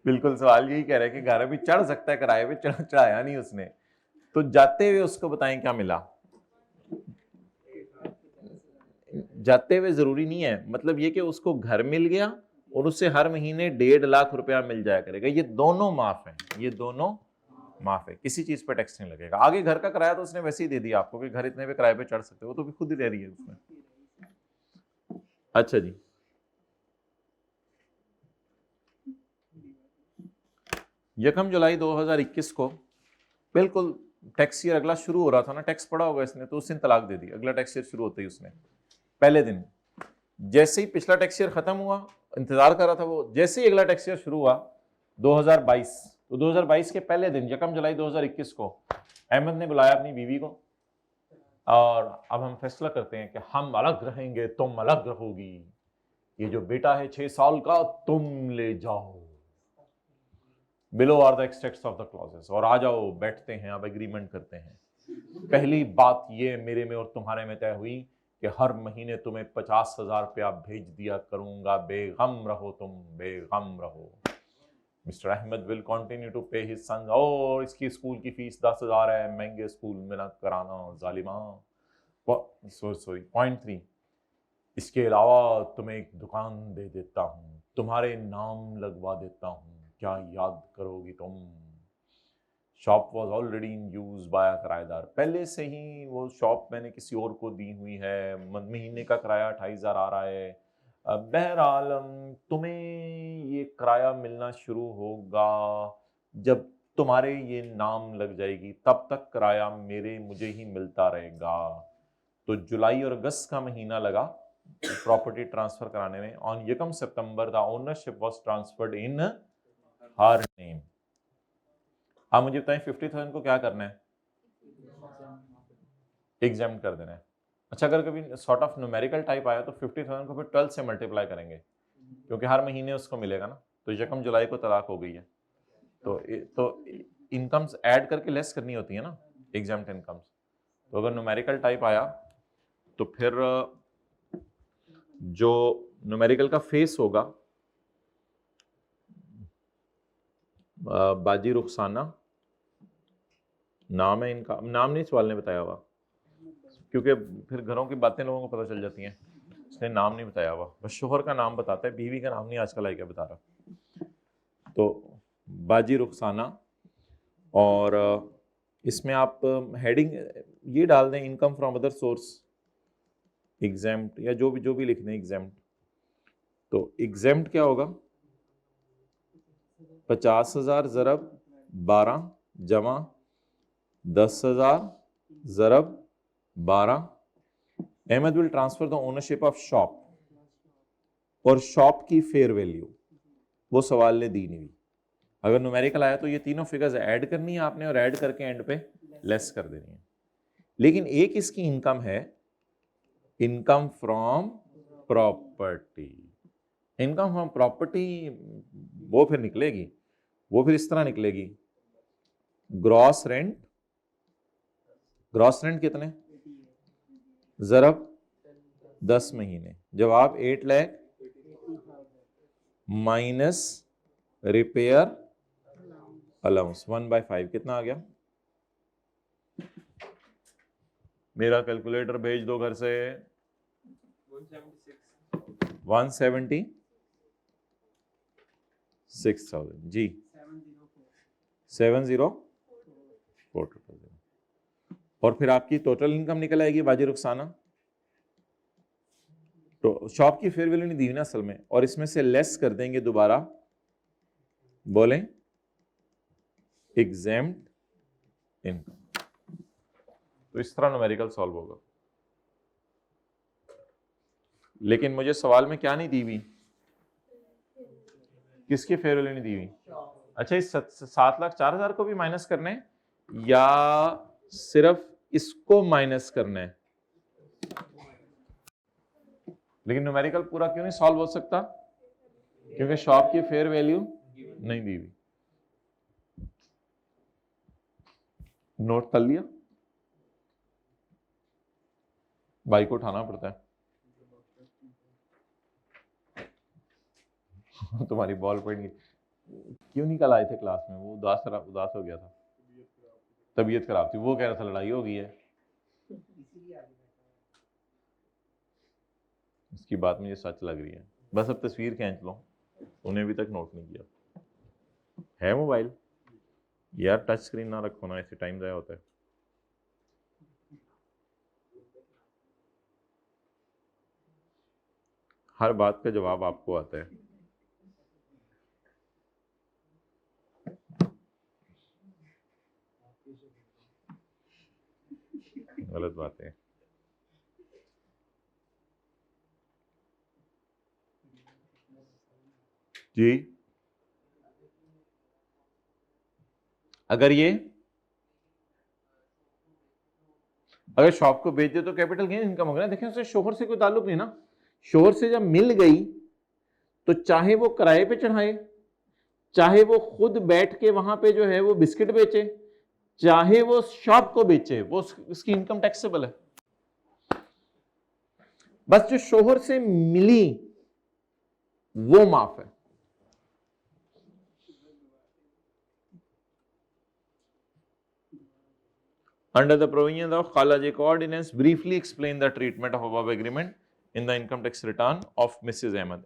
A: बिल्कुल सवाल यही कह रहे हैं कि घर भी चढ़ सकता है किराए पे, चढ़ाया नहीं उसने, तो जाते हुए उसको बताएं क्या मिला। जाते हुए जरूरी नहीं है, मतलब ये कि उसको घर मिल गया और उससे हर महीने 1.5 लाख रुपया मिल जाया करेगा, ये दोनों माफ है, ये दोनों माफ है, किसी चीज पर टैक्स नहीं लगेगा। आगे घर का किराया तो उसने वैसे ही दे दिया आपको कि घर इतने पे किराए पे चढ़ सकते हो, वो तो भी खुद ही रह रही है उसमें। अच्छा जी, यकम जुलाई 2021 को बिल्कुल टैक्स ईयर अगला शुरू हो रहा था ना, टैक्स पड़ा होगा इसने, तो उस दिन तलाक दे दी। अगला टैक्स ईयर शुरू होते ही उसने पहले दिन, जैसे ही पिछला टैक्स ईयर खत्म हुआ, इंतजार कर रहा था वो, जैसे ही अगला टैक्स ईयर शुरू हुआ 2022, तो 2022 के पहले दिन यकम जुलाई 2021 को अहमद ने बुलाया अपनी बीवी को, और अब हम फैसला करते हैं कि हम अलग रहेंगे, तुम अलग रहोगी, ये जो बेटा है 6 साल का तुम ले जाओ, below are the extracts of the clauses, और आ जाओ बैठते हैं, अब एग्रीमेंट करते हैं। पहली बात ये मेरे में और तुम्हारे में तय हुई कि हर महीने तुम्हें 50,000 रुपया भेज दिया करूंगा, बेगम रहो तुम, बेगम रहो। Mister Ahmad will continue to pay his son, और इसकी स्कूल की फीस 10,000 है, महंगे स्कूल में ना कराना जालिमा। सॉरी, पॉइंट 3, इसके अलावा तुम्हें एक दुकान दे देता हूँ, तुम्हारे नाम लगवा देता हूँ, क्या याद करोगी तुम? Shop was already in use by किराएदार, पहले से ही वो शॉप मैंने किसी और को दी हुई है, महीने का किराया 28,000 आ रहा है। बहरहाल तुम्हें ये किराया मिलना शुरू होगा जब तुम्हारे ये नाम लग जाएगी, तब तक किराया मुझे ही मिलता रहेगा। तो जुलाई और अगस्त का महीना लगा प्रॉपर्टी ट्रांसफर कराने में। ऑन यकम सितंबर the ownership was transferred in her name. आप मुझे बताएं 50,000 को क्या करना है? एग्जाम कर देना है। अच्छा, अगर कभी सॉर्ट ऑफ न्यूमेरिकल टाइप आया तो 50,000 को फिर 12 से मल्टीप्लाई करेंगे, क्योंकि हर महीने उसको मिलेगा ना। तो यकम जुलाई को तलाक हो गई है, तो इनकम्स ऐड करके लेस करनी होती है ना, एग्जाम्ड इनकम्स। तो अगर न्यूमेरिकल टाइप आया तो फिर जो न्यूमेरिकल का फेस होगा, बाजी रुखसाना नाम है इनका, नाम नहीं सवाल ने बताया हुआ, क्योंकि फिर घरों की बातें लोगों को पता चल जाती हैं, इसने नाम नहीं बताया हुआ, बस शोहर का नाम बताता है, बीवी का नाम नहीं आजकल आई क्या बता रहा। तो बाजी रुखसाना, और इसमें आप हेडिंग ये डाल दें, income from other source exempt, या जो भी लिख दें एग्जाम्प्ट। तो एग्जाम्प्ट क्या होगा? 50,000 ज़रब 12 जमा 10,000 ज़रब 12। Ahmad will transfer the ownership of shop, और शॉप की फेयर वैल्यू वो सवाल ने दी नहीं हुई। अगर न्यूमेरिकल आया तो ये तीनों फिगर्स ऐड करनी है आपने, और ऐड करके एंड पे लेस कर देनी है। लेकिन एक इसकी इनकम है, income from property. Income from property वो फिर निकलेगी, वो फिर इस तरह निकलेगी, ग्रॉस रेंट, ग्रॉस रेंट कितने ज़रब 10 महीने, जब आप 8 लाख माइनस रिपेयर अलाउंस 1/5 कितना आ गया? मेरा कैलकुलेटर भेज दो घर से। 176,000 जी, 70,400। और फिर आपकी टोटल इनकम निकल आएगी बाजी रुखसाना। तो शॉप की फेयर वैल्यू नहीं दी हुई ना असल में, और इसमें से लेस कर देंगे दोबारा, बोलें एग्जेम्प्ट इनकम। तो इस तरह न्यूमेरिकल सॉल्व होगा। लेकिन मुझे सवाल में क्या नहीं दी हुई? किसकी फेयर वैल्यू नहीं दी हुई? अच्छा, इस 7,04,000 को भी माइनस करना है या सिर्फ इसको माइनस करना है? लेकिन न्यूमेरिकल पूरा क्यों नहीं सॉल्व हो सकता? क्योंकि शॉप की फेयर वैल्यू नहीं दी हुई। नोट कर लिया? बाइक को उठाना पड़ता है। तुम्हारी बॉल पॉइंट क्यों नहीं कल आए थे क्लास में? वो उदास हो गया था, तबीयत खराब थी, वो कह रहा था लड़ाई हो गई है। इसकी बात मुझे सच लग रही है। बस अब तस्वीर खींच लो, उन्हें अभी तक नोट नहीं किया है। मोबाइल यार टच स्क्रीन ना रखो ना, ऐसे टाइम ज़ाया होता है। हर बात का जवाब आपको आता है। गलत बात है। जी, अगर शॉप को बेच दे तो कैपिटल गेन इनकम होगा ना। देखिए उससे शोहर से कोई ताल्लुक नहीं ना। शोहर से जब मिल गई तो चाहे वो किराए पे चढ़ाए, चाहे वो खुद बैठ के वहां पे जो है वो बिस्किट बेचे, चाहे वो शॉप को बेचे, वो उसकी इनकम टैक्सेबल है। बस जो शोहर से मिली वो माफ है। Under the provisions of Khala J Ordinance, briefly explain the treatment of above agreement in the income tax return of Mrs. Ahmed,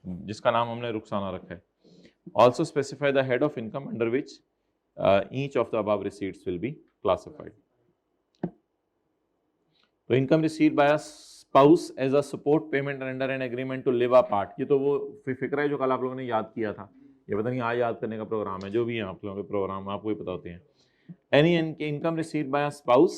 A: जिसका नाम हमने रुखसाना रखा है. Also specify the head of income under which each of the above receipts will be classified. तो income received by a spouse as a support payment under an agreement to live apart, ये तो वो फिक्र है जो कल आप लोगों ने याद किया था. ये पता नहीं आज याद करने का प्रोग्राम है, जो भी है आप लोगों के प्रोग्राम आपको ही पता होते हैं. Any income received by a spouse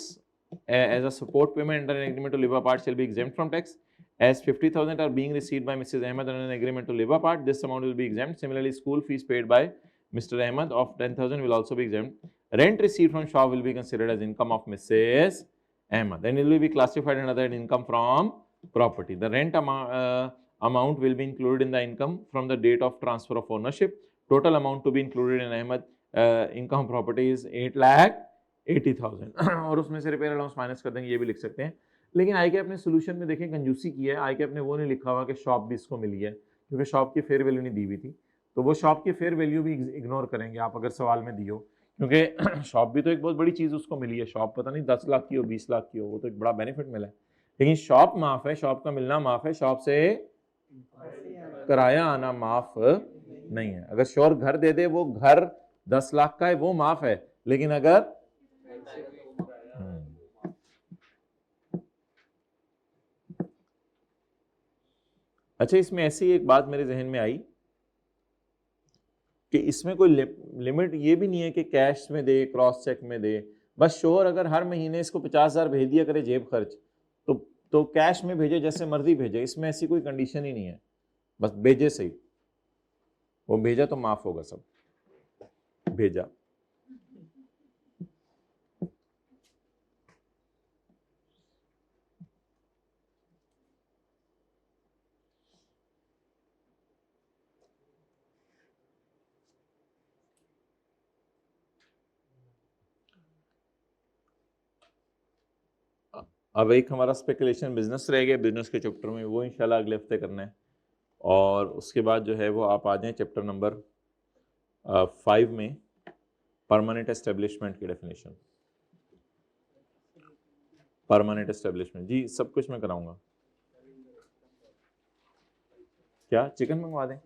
A: as a support payment under an agreement to live apart shall be exempt from tax. As 50,000 are being received by Mrs. Ahmed under an agreement to live apart, this amount will be exempt. Similarly, school fees paid by Mr. Ahmed of 10,000 will also be exempt. Rent received from shop will be considered as income of Mrs. Ahmed, and it will be classified under that income from property. The rent amount will be included in the income from the date of transfer of ownership. Total amount to be included in Ahmed income property is 8,80,000 और उसमें से repair allowance minus कर देंगे, ये भी लिख सकते हैं. लेकिन आई के अपने सोल्यूशन में देखें कंजूसी की है. आई के अपने वो नहीं लिखा हुआ कि शॉप भी इसको मिली है, क्योंकि शॉप की फेयर वैल्यू नहीं दी हुई थी. तो वो शॉप की फेयर वैल्यू भी इग्नोर करेंगे आप अगर सवाल में दी हो, क्योंकि शॉप भी तो एक बहुत बड़ी चीज़ उसको मिली है. शॉप पता नहीं 10 लाख की हो 20 लाख की हो, वो तो एक बड़ा बेनिफिट मिला है. लेकिन शॉप माफ़ है, शॉप का मिलना माफ़ है, शॉप से किराया आना माफ़ नहीं है. अगर श्योर घर दे दे, वो घर 10 लाख का है, वो माफ़ है. लेकिन अगर अच्छा, इसमें ऐसी एक बात मेरे जहन में आई कि इसमें कोई लिमिट ये भी नहीं है कि कैश में दे, क्रॉस चेक में दे. बस श्योर अगर हर महीने इसको 50,000 भेज दिया करे जेब खर्च, तो कैश में भेजे, जैसे मर्जी भेजे. इसमें ऐसी कोई कंडीशन ही नहीं है, बस भेजे सही. वो भेजा तो माफ होगा सब. भेजा अब एक हमारा स्पेकुलेशन बिजनेस रह गया बिजनेस के चैप्टर में, वो इंशाल्लाह अगले हफ्ते करना है. और उसके बाद जो है वो आप आ जाएं चैप्टर नंबर 5 में, परमानेंट एस्टेब्लिशमेंट की डेफिनेशन. परमानेंट एस्टेब्लिशमेंट जी सब कुछ मैं कराऊंगा. क्या चिकन मंगवा दें?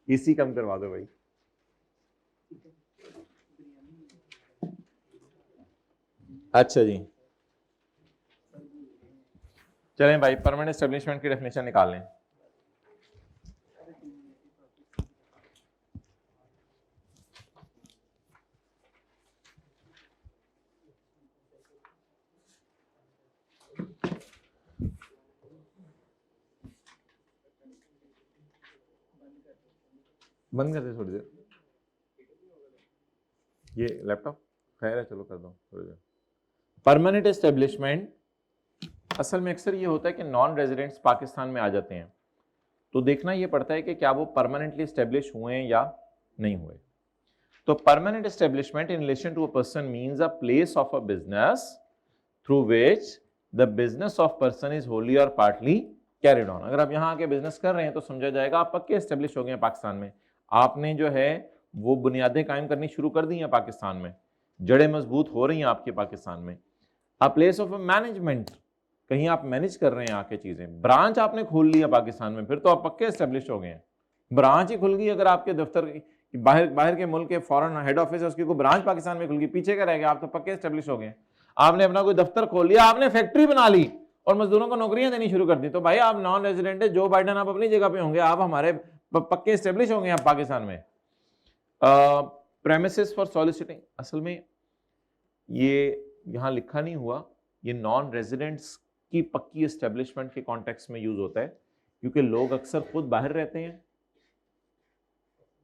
A: इसी कम करवा दो भाई. अच्छा जी, चलें भाई परमानेंट एस्टेब्लिशमेंट की डेफिनेशन निकाल लें. बंद कर दे थोड़ी देर, ये लैपटॉप खैर है, चलो कर दो थोड़ी देर. परमानेंट एस्टेब्लिशमेंट असल में अक्सर ये होता है कि नॉन रेजिडेंट्स पाकिस्तान में आ जाते हैं, तो देखना ये पड़ता है कि क्या वो परमानेंटली एस्टेब्लिश हुए हैं या नहीं हुए. तो permanent establishment in relation to a person means a place of a business through which the business of person is wholly or partly carried on. अगर आप यहाँ आके बिजनेस कर रहे हैं तो समझा जाएगा आप पक्के एस्टेब्लिश हो गए हैं पाकिस्तान में. आपने जो है वो बुनियादें कायम करनी शुरू कर दी हैं पाकिस्तान में, जड़ें मजबूत हो रही हैं आपके पाकिस्तान में. अ प्लेस ऑफ मैनेजमेंट, कहीं आप मैनेज कर रहे हैं आके चीजें. ब्रांच आपने खोल लिया पाकिस्तान में, फिर तो आप पक्के एस्टेब्लिश हो गए हैं. ब्रांच ही खुल गई अगर आपके दफ्तर बाहर के मुल्क के फॉरेन हेड ऑफिस है, उसकी कोई ब्रांच पाकिस्तान में खुल गई, पीछे का रह गया, आप तो पक्के एस्टेब्लिश हो गए. आपने अपना कोई दफ्तर खोल लिया, आपने फैक्ट्री बना ली और मजदूरों को नौकरियां देनी शुरू कर दी, तो भाई आप नॉन रेजिडेंट है. जो बाइडन आप अपनी जगह पे होंगे, आप हमारे पक्के एस्टेब्लिश होंगे आप पाकिस्तान में. प्रेमिसेस फॉर सॉलिसिटिंग, असल में ये यहां लिखा नहीं हुआ, ये नॉन रेजिडेंट्स की पक्की एस्टेब्लिशमेंट के कॉन्टेक्स्ट में यूज होता है, क्योंकि लोग अक्सर खुद बाहर रहते हैं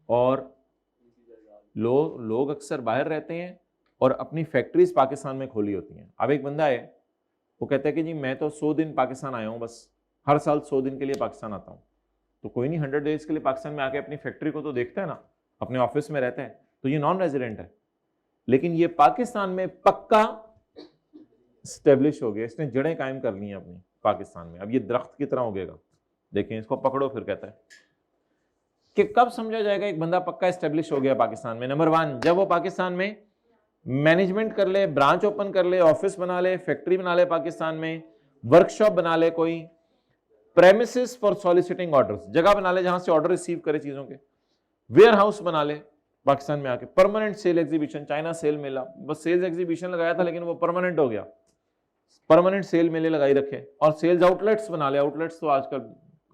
A: और लोग अक्सर बाहर रहते हैं और अपनी फैक्ट्रीज पाकिस्तान में खोली होती हैं. अब एक बंदा है, वो कहता है कि जी मैं तो 100 दिन पाकिस्तान आया हूँ, बस हर साल 100 दिन के लिए पाकिस्तान आता हूँ. तो कोई नहीं 100 डेज के लिए पाकिस्तान में आके अपनी फैक्ट्री को तो देखता है ना, अपने ऑफिस में रहता है, तो ये नॉन रेजिडेंट है. लेकिन ये पाकिस्तान में पक्का स्टेब्लिश हो गया, इसने जड़ें कायम कर ली हैं अपनी पाकिस्तान में. अब ये दरख्त की तरह उगेगा. देखें इसको पकड़ो, फिर कहता है कि कब समझा जाएगा एक बंदा पक्का एस्टेब्लिश हो गया पाकिस्तान में. नंबर 1, जब वो पाकिस्तान में मैनेजमेंट कर ले, ब्रांच ओपन कर ले, ऑफिस बना ले, फैक्ट्री बना ले पाकिस्तान में, वर्कशॉप बना ले, कोई प्रेमिसेस फॉर सॉलिसिटिंग ऑर्डर्स, जगह बना ले जहां से ऑर्डर रिसीव करे चीजों के, वेयर हाउस बना ले पाकिस्तान में आके, permanent sale exhibition, China sale मेला, बस सेल्स एग्जीबिशन लगाया था लेकिन वो परमानेंट हो गया, परमानेंट सेल मेले लगाई रखे, और सेल्स आउटलेट्स बना ले, आउटलेट्स तो आजकल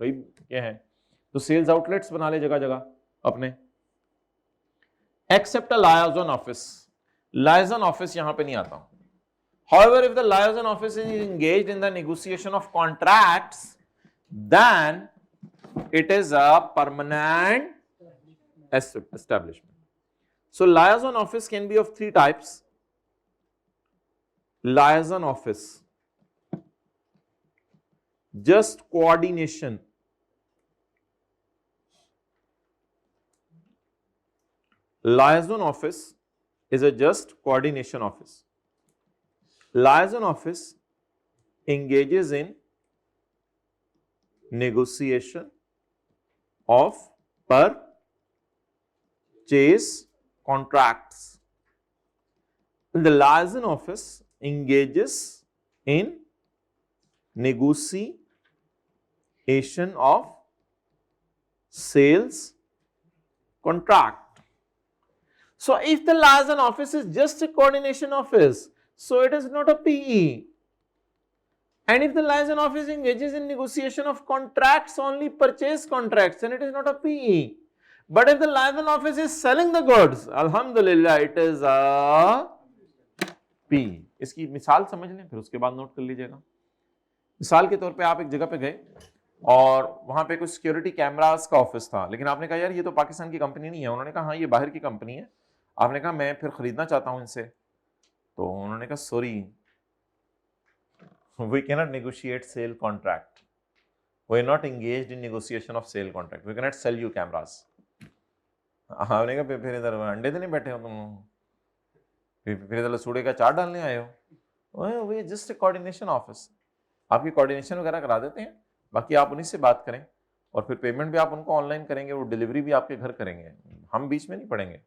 A: कई क्या है, तो सेल्स आउटलेट्स बना ले जगह जगह अपने। एक्सेप्ट अ लायजन ऑफिस, लायजन ऑफिस यहां पे नहीं आता। However, if the liaison office is engaged in the negotiation of contracts, then it is a permanent establishment. So, liaison office can be of three types. Liaison office, just coordination. Liaison office is a just coordination office. Liaison office engages in negotiation of purchase contracts. The liaison office engages in negotiation of sales contract. So if the liaison office is just a coordination office, so it is not a PE. And if the liaison office engages in negotiation of contracts, only purchase contracts, then it is not a PE. But if the liaison office is selling the goods, alhamdulillah, it is a PE. इसकी मिसाल समझ लें, फिर उसके बाद note कर लीजिएगा। मिसाल के तौर पे आप एक जगह पे गए और वहां पे कुछ सिक्योरिटी कैमरास का ऑफिस था, लेकिन आपने कहा यार ये तो पाकिस्तान की कंपनी नहीं है। उन्होंने कहा हाँ ये बाहर की कंपनी है। आपने कहा मैं फिर खरीदना चाहता हूं इनसे, तो उन्होंने कहा sorry, we can not negotiate sale contract, we are not engaged in negotiation of sale contract, we can not sell you cameras. आपने कहा फिर इधर अंडे तो नहीं बैठे हो तुम, फिर इधर लसूड़े का चाट डालने आए हो? We just a coordination office, आपकी कोऑर्डिनेशन वगैरह करा देते हैं, बाकी आप उन्हीं से बात करें, और फिर पेमेंट भी आप उनको ऑनलाइन करेंगे, वो डिलीवरी भी आपके घर करेंगे, हम बीच में नहीं पड़ेंगे।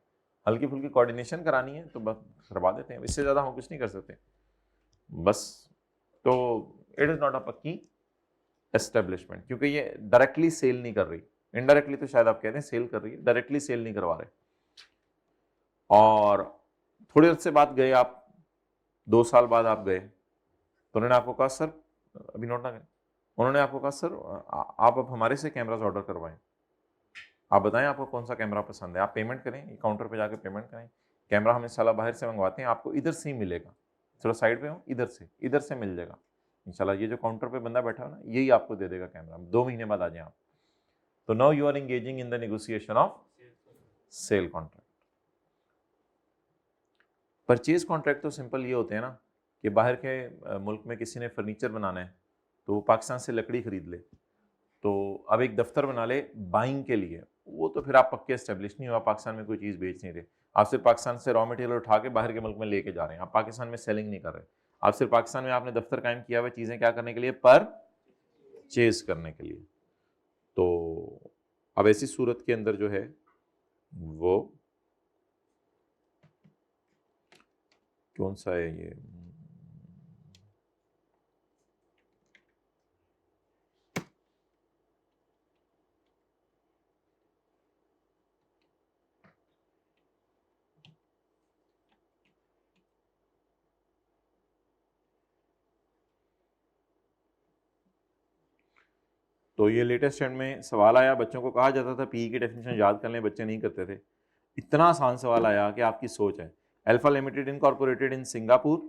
A: हल्की फुल्की कोऑर्डिनेशन करानी है तो बस करवा देते हैं, इससे ज़्यादा हम कुछ नहीं कर सकते बस। तो इट इज़ नॉट अ पक्की एस्टेब्लिशमेंट, क्योंकि ये डायरेक्टली सेल नहीं कर रही, इनडायरेक्टली तो शायद आप कहते हैं सेल कर रही है, डायरेक्टली सेल नहीं करवा रहे। और थोड़ी देर से बाद गए आप, 2 साल बाद आप गए, तो उन्होंने आपको कहा सर, अभी नोट ना करें, उन्होंने आपको कहा सर आप अब हमारे से कैमरास ऑर्डर करवाएं, आप बताएं आपको कौन सा कैमरा पसंद है, आप पेमेंट करें, काउंटर पे जाके पेमेंट करें, कैमरा हम इंशाल्लाह बाहर से मंगवाते हैं, आपको इधर से ही मिलेगा, चलो साइड पे हो, इधर से मिल जाएगा इंशाल्लाह, ये जो काउंटर पे बंदा बैठा है ना यही आपको दे देगा कैमरा, 2 महीने बाद आ जाए आप। तो now you are engaging in the negotiation of sale contract. Purchase contract तो सिंपल ये होते हैं ना कि बाहर के मुल्क में किसी ने फर्नीचर बनाना है तो वो पाकिस्तान से लकड़ी खरीद ले, तो अब एक दफ्तर बना ले बाइंग के लिए, वो तो फिर आप पक्के एस्टेब्लिश नहीं हुआ, पाकिस्तान में कोई चीज़ बेच नहीं रहे, आप सिर्फ पाकिस्तान से रॉ मटेरियल उठा के बाहर के मुल्क में लेके जा रहे हैं, आप पाकिस्तान में सेलिंग नहीं कर रहे, आप सिर्फ पाकिस्तान में आपने दफ्तर कायम किया हुआ चीज़ें क्या करने के लिए, परचेज करने के लिए। तो अब ऐसी सूरत के अंदर जो है वो कौन सा है ये, तो ये लेटेस्ट एंड में सवाल आया, बच्चों को कहा जाता था पीई की डेफिनेशन याद कर लें, बच्चे नहीं करते थे, इतना आसान सवाल आया कि आपकी सोच है। Alpha limited incorporated in Singapore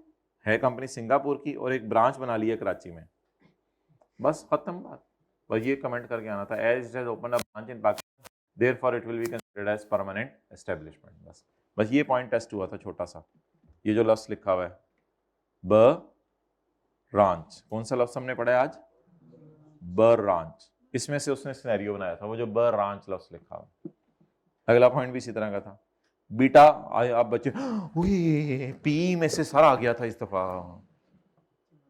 A: है, कंपनी सिंगापुर की, और एक ब्रांच बना ली है कराची में, बस खत्म बात, बस ये कमेंट करके आना था, as it has open a branch in Pakistan therefore it will be considered as permanent establishment. बस ये पॉइंट टेस्ट हुआ था छोटा सा। ये जो लफ्ज लिखा हुआ है ब्रांच, कौन सा लफ्ज हमने पढ़ा है आज, ब्रांच, इसमें से उसने सिनेरियो बनाया था, वो जो ब्रांच लफ्ज लिखा हुआ। अगला पॉइंट भी इसी तरह का था, बीटा, आप बच्चे पी में से सर आ गया था इस दफा,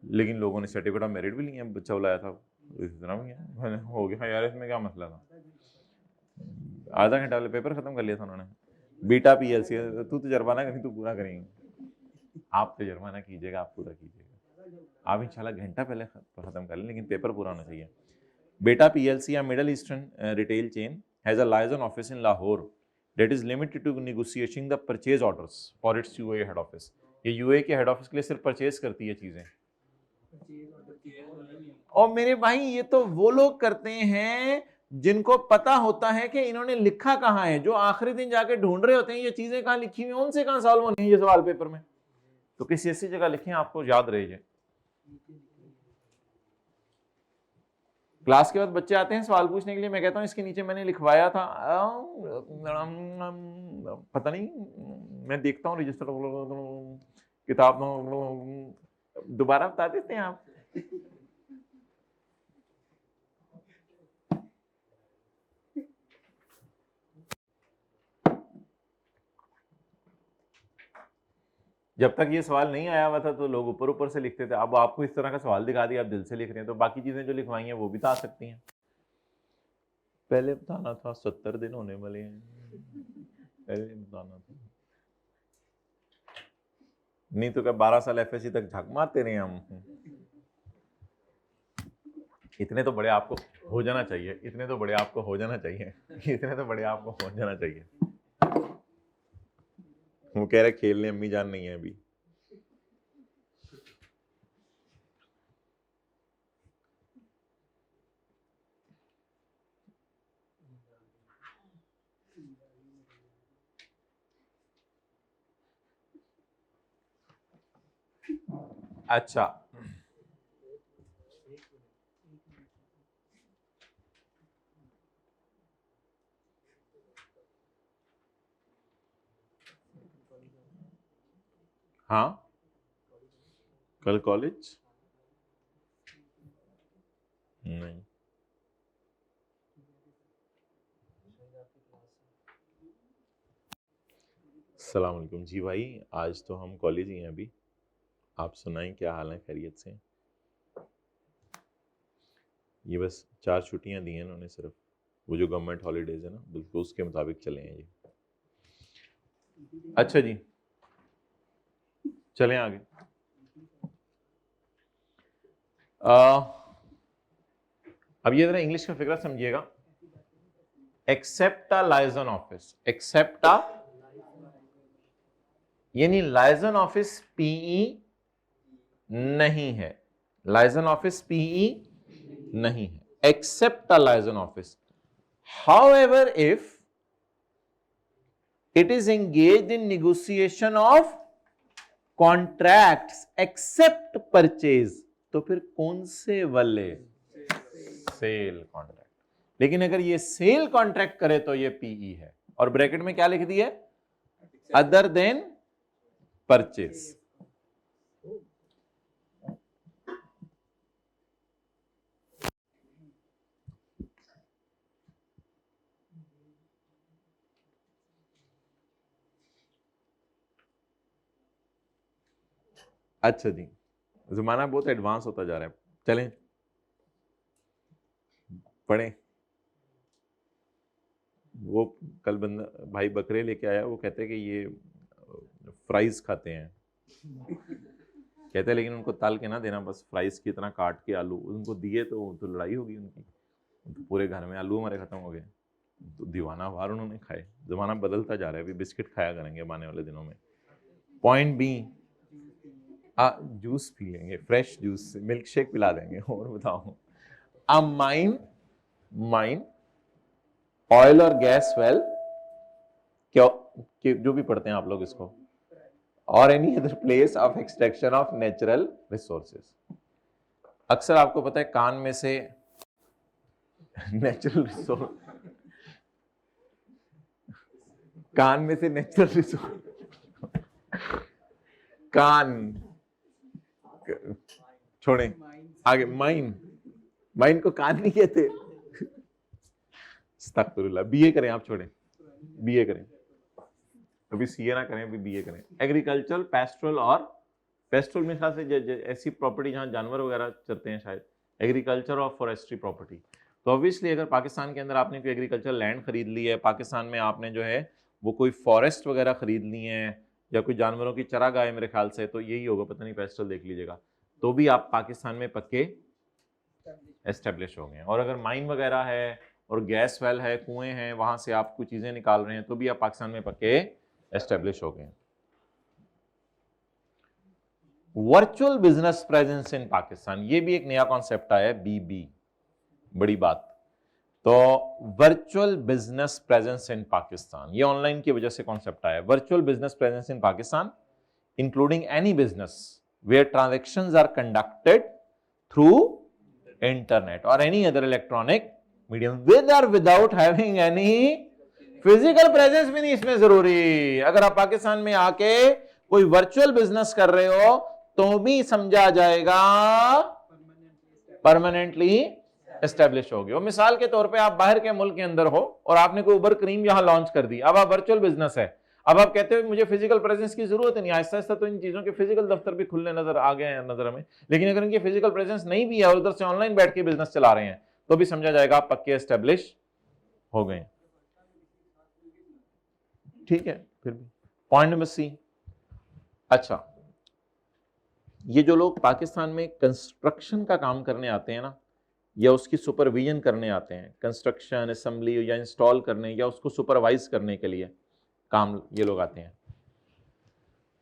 A: लेकिन लोगों ने सर्टिफिकेट ऑफ मेरिट भी लिया, बच्चा बुलाया था, इतना भी है हो गया यार, इसमें क्या मसला था, आधा घंटा वाले पेपर खत्म कर लिया था उन्होंने। बीटा PLC, तू तजर्बा ना कहीं, तू पूरा करेंगे। आप तो जुर्माना कीजिएगा, आप पूरा कीजिएगा, आप इंशाल्लाह घंटा पहले खत्म कर लें, लेकिन पेपर पूरा होना चाहिए। बेटा पीएलसी या middle eastern retail chain has a liaison office in Lahore that is limited to negotiating the purchase orders for its UAE head office। ये यूएई के हेड ऑफिस के लिए सिर्फ परचेज करती है चीजें। और मेरे भाई ये तो वो लोग करते हैं जिनको पता होता है कि इन्होंने लिखा कहाँ है, जो आखिरी दिन जाके ढूंढ रहे होते हैं ये चीजें कहाँ लिखी हुई हैं, उनसे कहाँ सॉल्व होनी है ये सवाल पेपर में। तो किसी ऐसी जगह लिखें आपको याद रहे। क्लास के बाद बच्चे आते हैं सवाल पूछने के लिए, मैं कहता हूँ इसके नीचे मैंने लिखवाया था, पता नहीं, मैं देखता हूँ रजिस्टर किताब, दोबारा बता देते हैं आप। जब तक ये सवाल नहीं आया हुआ था तो लोग ऊपर ऊपर से लिखते थे, अब आपको इस तरह का सवाल दिखा दिया, आप दिल से लिख रहे हैं, तो बाकी चीजें जो लिखवाई हैं वो भी तो आ सकती हैं। पहले बताना था 70 दिन होने वाले हैं, पहले बताना था, नहीं तो क्या 12 साल एफएससी तक झक मारते रहे हम। इतने तो बड़े आपको हो जाना चाहिए, इतने तो बड़े आपको हो जाना चाहिए, इतने तो बड़े आपको हो जाना चाहिए। वो कह रहे खेलने अम्मी जान नहीं है अभी। अच्छा, हाँ कल कॉलेज नहीं, अस्सलाम वालेकुम जी भाई, आज तो हम कॉलेज ही हैं अभी, आप सुनाएं क्या हाल है, खैरियत से? ये बस 4 छुट्टियां दी हैं इन्होंने सिर्फ, वो जो गवर्नमेंट हॉलीडेज है ना, बिल्कुल उसके मुताबिक चले हैं ये। अच्छा जी चलें आगे। अब ये जरा इंग्लिश का फिक्र समझिएगा। Accept a liaison office, accept अ यानी लाइजन ऑफिस पीई नहीं है, लाइजन ऑफिस पीई नहीं है, except a liaison office. However if it is engaged in negotiation of contracts except purchase, तो फिर कौन से वाले? Sale contract. लेकिन अगर ये सेल कॉन्ट्रैक्ट करे तो ये पीई है, और ब्रैकेट में क्या लिख दिया? Other than purchase. अच्छा जी, जमाना बहुत एडवांस होता जा रहा है, चलें पढ़ें। वो कल बंदा भाई बकरे लेके आया, वो कहते हैं कि ये फ्राइज खाते हैं, कहते हैं लेकिन उनको तल के ना देना, बस फ्राइज की तरह काट के आलू उनको दिए तो लड़ाई होगी उनकी, तो पूरे घर में आलू हमारे खत्म हो गए, तो दीवाना वार उन्होंने खाए। जमाना बदलता जा रहा है, अभी बिस्किट खाया करेंगे आने वाले दिनों में। पॉइंट बी, जूस पी लेंगे, फ्रेश जूस, मिल्क शेक पिला देंगे। और बताओ, अ माइन ऑयल और गैस वेल, क्या जो भी पढ़ते हैं आप लोग इसको, और any other place of extraction of natural resources. अक्सर आपको पता है कान में से नेचुरल रिसोर्स, कान में से नेचुरल रिसोर्स, कान छोड़ें, आगे माइन को कान नहीं कहते। अस्तगफिरुल्लाह, बीए करें आप, छोड़ें बीए करें, अभी सीए ना करें, अभी बीए करें। एग्रीकल्चरल, पेस्ट्रल, और पेस्ट्रल में ख्याल से ऐसी प्रॉपर्टी जहां जानवर वगैरह चलते हैं शायद, एग्रीकल्चर और फॉरेस्ट्री प्रॉपर्टी। तो ऑब्वियसली अगर पाकिस्तान के अंदर आपने कोई एग्रीकल्चर लैंड खरीद ली है, पाकिस्तान में आपने जो है वो कोई फॉरेस्ट वगैरह खरीद ली है, या कोई जानवरों की चरागाह है मेरे ख्याल से, तो यही होगा, पता नहीं, पेस्टल देख लीजिएगा, तो भी आप पाकिस्तान में पक्के एस्टेब्लिश हो गए हैं। और अगर माइन वगैरह है और गैस वेल है, कुएं हैं, वहां से आप कुछ चीजें निकाल रहे हैं, तो भी आप पाकिस्तान में पक्के एस्टेब्लिश हो गए हैं। Virtual business presence in Pakistan, ये भी एक नया कॉन्सेप्ट आया है, बीबी, बड़ी बात। तो virtual business presence in Pakistan, ये ऑनलाइन की वजह से कॉन्सेप्ट आया है। Virtual business presence in Pakistan including any business where transactions are conducted through internet और any other electronic medium with और without having any physical presence भी नहीं इसमें जरूरी। अगर आप पाकिस्तान में आके कोई वर्चुअल बिजनेस कर रहे हो तो भी समझा जाएगा परमानेंटली एस्टेब्लिश हो गए हो। मिसाल के तौर पे आप बाहर के मुल्क के अंदर हो और आपने कोई उबर क्रीम यहां लॉन्च कर दी, अब आप वर्चुअल बिजनेस है, अब आप कहते हो मुझे फिजिकल प्रेजेंस की जरूरत नहीं। आहिस्ता आहिस्ता तो इन चीजों के फिजिकल दफ्तर भी खुलने नजर आ गए हैं नजर हमें, लेकिन अगर इनकी फिजिकल प्रेजेंस नहीं भी है और उधर से ऑनलाइन बैठ के बिजनेस चला रहे हैं तो भी समझा जाएगा आप पक्के एस्टेब्लिश हो गए। ठीक है, फिर भी पॉइंट नंबर सी। अच्छा, ये जो लोग पाकिस्तान में कंस्ट्रक्शन का काम करने आते हैं ना, या उसकी सुपरविजन करने आते हैं, कंस्ट्रक्शन असेंबली या इंस्टॉल करने या उसको सुपरवाइज करने के लिए काम ये लोग आते हैं,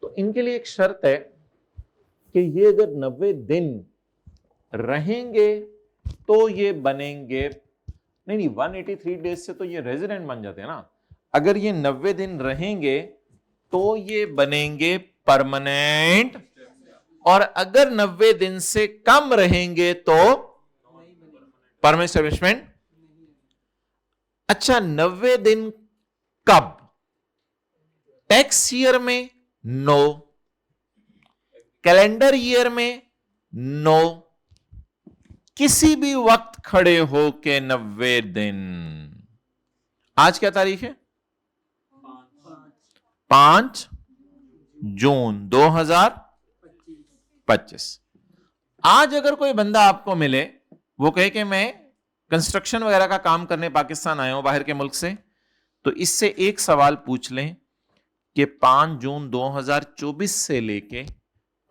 A: तो इनके लिए एक शर्त है कि ये अगर 90 दिन रहेंगे तो ये बनेंगे, नहीं 183 डेज से तो ये रेजिडेंट बन जाते हैं ना। अगर ये 90 दिन रहेंगे तो ये बनेंगे परमानेंट, और अगर 90 दिन से कम रहेंगे तो परमानेंट एस्टेब्लिशमेंट। अच्छा, 90 दिन कब? टैक्स ईयर में नो, कैलेंडर ईयर में नो, किसी भी वक्त खड़े हो के 90 दिन। आज क्या तारीख है? 5 जून 2025। आज अगर कोई बंदा आपको मिले, वो कहे कि मैं कंस्ट्रक्शन वगैरह का काम करने पाकिस्तान आया हूं बाहर के मुल्क से, तो इससे एक सवाल पूछ लें कि 5 जून 2024 से लेके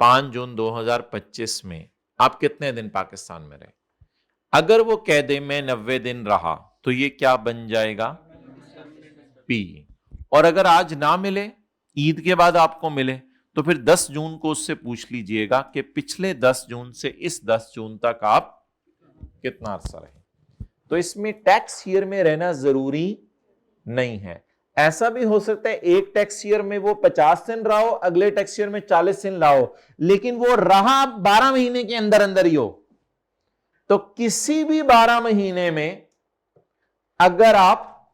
A: 5 जून 2025 में आप कितने दिन पाकिस्तान में रहे। अगर वो कह दे मैं 90 दिन रहा तो ये क्या बन जाएगा? पी। और अगर आज ना मिले, ईद के बाद आपको मिले, तो फिर 10 जून को उससे पूछ लीजिएगा कि पिछले 10 जून से इस 10 जून तक आप कितना अरसा रहे। तो इसमें टैक्स ईयर में रहना जरूरी नहीं है। ऐसा भी हो सकता है एक टैक्स ईयर में वो 50 दिन रहा हो, अगले टैक्स ईयर में 40 दिन रहा हो, लेकिन वो रहा 12 महीने के अंदर अंदर ही हो। तो किसी भी 12 महीने में अगर आप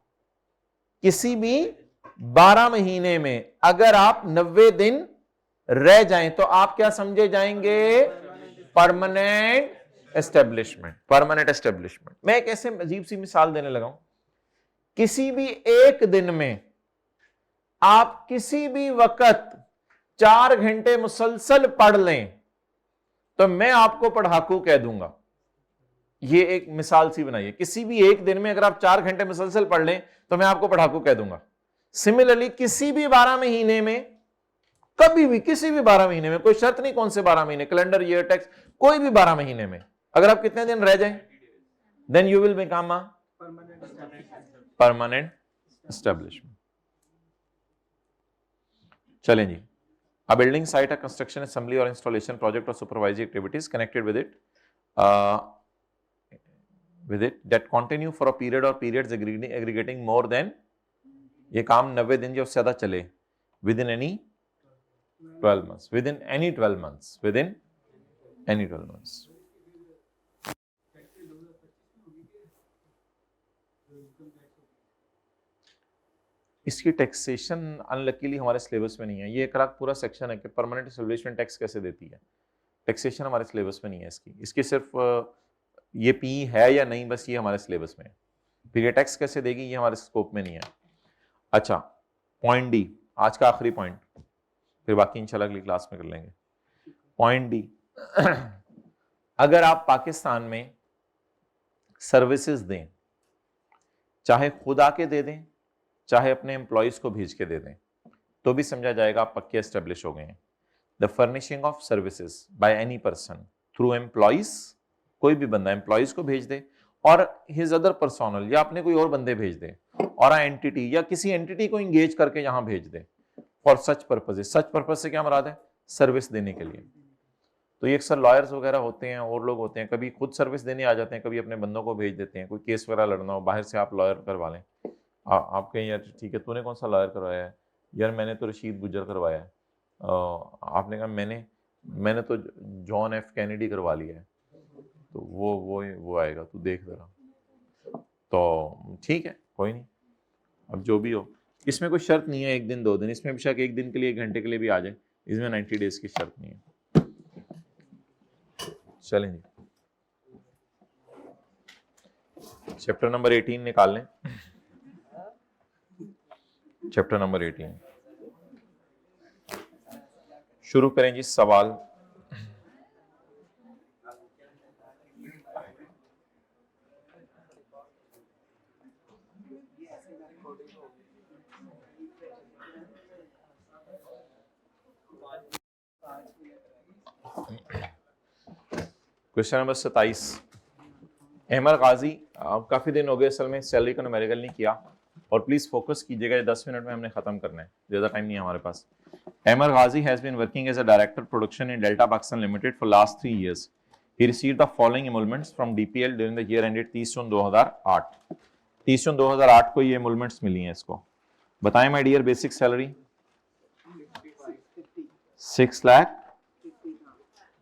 A: किसी भी 12 महीने में अगर आप 90 दिन रह जाएं तो आप क्या समझे जाएंगे? Permanent establishment. Permanent establishment. मैं एक ऐसे अजीब सी मिसाल देने लगा हूं, किसी भी एक दिन में आप किसी भी वक्त 4 घंटे मुसलसल पढ़ लें तो मैं आपको पढ़ाकू कह दूंगा। ये एक मिसाल सी बनाइए, किसी भी एक दिन में अगर आप 4 घंटे मुसलसल पढ़ लें तो मैं आपको पढ़ाकू कह दूंगा। सिमिलरली किसी भी 12 महीने में, कभी भी किसी भी 12 महीने में, कोई शर्त नहीं कौन से 12 महीने, कैलेंडर ईयर टैक्स, कोई भी 12 महीने में अगर आप कितने दिन रह जाएं, then you will become a permanent establishment. चलें जी, a building site, a construction assembly और इंस्टॉलेशन प्रोजेक्ट और supervisory activities connected with it that continue for a period और पीरियड्स एग्रीगेटिंग मोर देन, ये काम 90 दिन या उससे ज्यादा चले, within any 12 months, within any 12 months, within any 12 months. इसकी टैक्सेशन अनलकीली हमारे सिलेबस में नहीं है। ये एक अलग पूरा सेक्शन है कि परमानेंट एस्टेब्लिशमेंट टैक्स कैसे देती है। टैक्सेशन हमारे सिलेबस में नहीं है इसकी सिर्फ ये पी है या नहीं, बस ये हमारे सिलेबस में है। फिर ये टैक्स कैसे देगी ये हमारे स्कोप में नहीं है। अच्छा, पॉइंट डी, आज का आखिरी पॉइंट, फिर बाकी इंशाल्लाह अगली क्लास में कर लेंगे। पॉइंट डी, अगर आप पाकिस्तान में सर्विसेज दें, चाहे खुद आके दे दें चाहे अपने एम्प्लॉयज को भेज के दे दें, तो भी समझा जाएगा आप पक्के एस्टेब्लिश हो गए हैं। The furnishing of services by any person through employees, कोई भी बंदा एम्प्लॉइज को भेज दे, और हिज अदर पर्सोनल, या अपने कोई और बंदे भेज दे, और एंटिटी या किसी एंटिटी को इंगेज करके यहां भेज दे for such purposes. Such purpose से क्या मुराद है? सर्विस देने के लिए। तो ये अक्सर लॉयर्स वगैरह होते हैं और लोग होते हैं, कभी खुद सर्विस देने आ जाते हैं, कभी अपने बंदों को भेज देते हैं, कोई केस वगैरह लड़ना हो बाहर से आप लॉयर करवा लें। आप कहें यार ठीक है, तूने कौन सा लॉयर करवाया है? यार मैंने तो रशीद गुजर करवाया है। आपने कहा मैंने तो जॉन एफ कैनेडी करवा लिया है। तो वो आएगा, तू देख जरा। तो ठीक है, कोई नहीं, अब जो भी हो, इसमें कोई शर्त नहीं है 1 दिन 2 दिन, इसमें बेशक 1 दिन के लिए 1 घंटे के लिए भी आ जाए, इसमें 90 डेज की शर्त नहीं है। चलें जी, चैप्टर नंबर 18 निकाल लें। चैप्टर नंबर 18 शुरू करें जी। सवाल क्वेश्चन नंबर 27। अहमद गाजी, काफी दिन हो गए असल में सैलरी का न्यूमेरिकल नहीं किया, और प्लीज फोकस कीजिएगा, 10 मिनट में हमने खत्म करना है, ज्यादा टाइम नहीं है हमारे पास। Ahmed Ghazi has been working as a director production in Delta Pakistan Limited for last 3 years. He received the following emoluments from DPL during the year ended 30 जून 2008. 30 जून 2008 को ये emoluments मिली हैं इसको। बताएं my dear, basic salary 6 lakh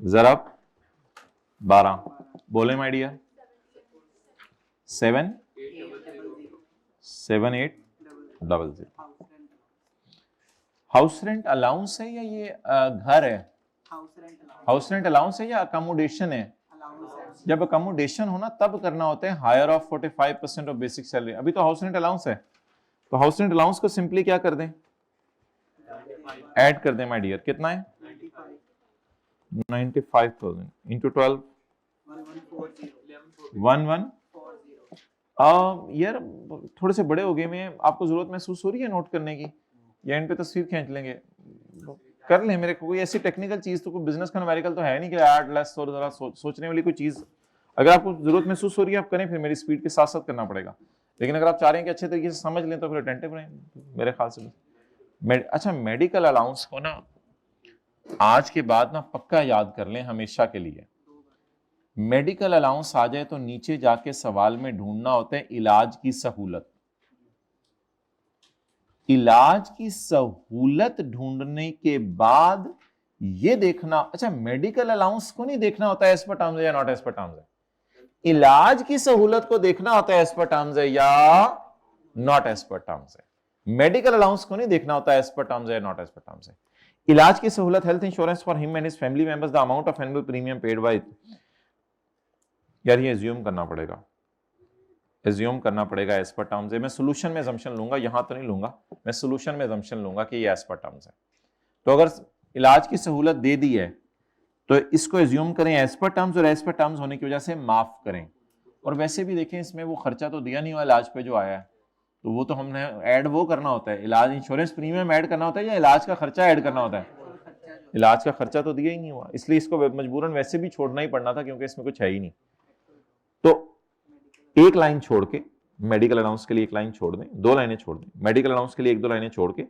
A: ज़रब 12, बोले my dear 77800। House rent allowance है या ये घर है? हाउस रेंट अलाउंस है या अकोमोडेशन है? जब अकोमोडेशन हो ना तब करना होता है higher of 45% of basic salary. अभी तो हाउस रेंट अलाउंस है, तो हाउस रेंट अलाउंस को सिंपली क्या कर दें, ऐड कर दें माय डियर। कितना है? 95,000 इंटू 12 1140। यार थोड़े से बड़े हो गए में, आपको जरूरत महसूस हो रही है नोट करने की, या इन पे तस्वीर खींच लेंगे? कर लें, मेरे को कोई ऐसी टेक्निकल चीज तो, कोई बिजनेस का न्यूमेरिकल तो है नहीं कि ऐड लेस और जरा सोचने वाली कोई चीज। अगर आपको जरूरत महसूस हो रही है आप करें, फिर मेरी स्पीड के साथ साथ करना पड़ेगा। लेकिन अगर आप चाह रहे हैं कि अच्छे तरीके से समझ लें तो फिर अटेंटिव रहें मेरे ख्याल से। अच्छा, मेडिकल अलाउंस को ना आज के बाद ना पक्का याद कर लें हमेशा के लिए। मेडिकल अलाउंस आ जाए तो नीचे जाके सवाल में ढूंढना होता है इलाज की सहूलत। इलाज की सहूलत ढूंढने के बाद ये देखना, अच्छा मेडिकल अलाउंस को नहीं देखना होता है एज पर टर्म्स है या नॉट एज पर टर्म्स है, इलाज की सहूलत को देखना होता है एज पर टर्म्स है या नॉट एज पर टर्म्स है। मेडिकल अलाउंस को नहीं देखना होता है एज पर टर्म्स है या नॉट एज पर टर्म्स है। इलाज की सहूलत, health insurance for him and his family members, the amount of annual premium paid by. यार ये एज्यूम करना पड़ेगा, एज्यूम करना पड़ेगा एज पर टर्म्स है। मैं सोल्यूशन में assumption लूंगा, यहां तो नहीं लूंगा, मैं सोल्यूशन में assumption लूंगा कि ये एज पर टर्म्स है। तो अगर इलाज की सहूलत दे दी है तो इसको एज्यूम करें एज पर टर्म्स, और एज पर टर्म्स होने की वजह से माफ करें। और वैसे भी देखें इसमें वो खर्चा तो दिया नहीं हुआ इलाज पे जो आया है, तो वो तो हमने ऐड वो करना होता है, इलाज इंश्योरेंस प्रीमियम ऐड करना होता है या इलाज का खर्चा ऐड करना होता है? इलाज का खर्चा तो दिया ही नहीं हुआ, इसलिए इसको मजबूरन वैसे भी छोड़ना ही पड़ना था क्योंकि इसमें कुछ है ही नहीं। तो एक लाइन छोड़ के मेडिकल अलाउंस के लिए 1 लाइन छोड़ दें, 2 लाइनें छोड़ दें, मेडिकल अलाउंस के लिए 1-2 लाइनें छोड़ के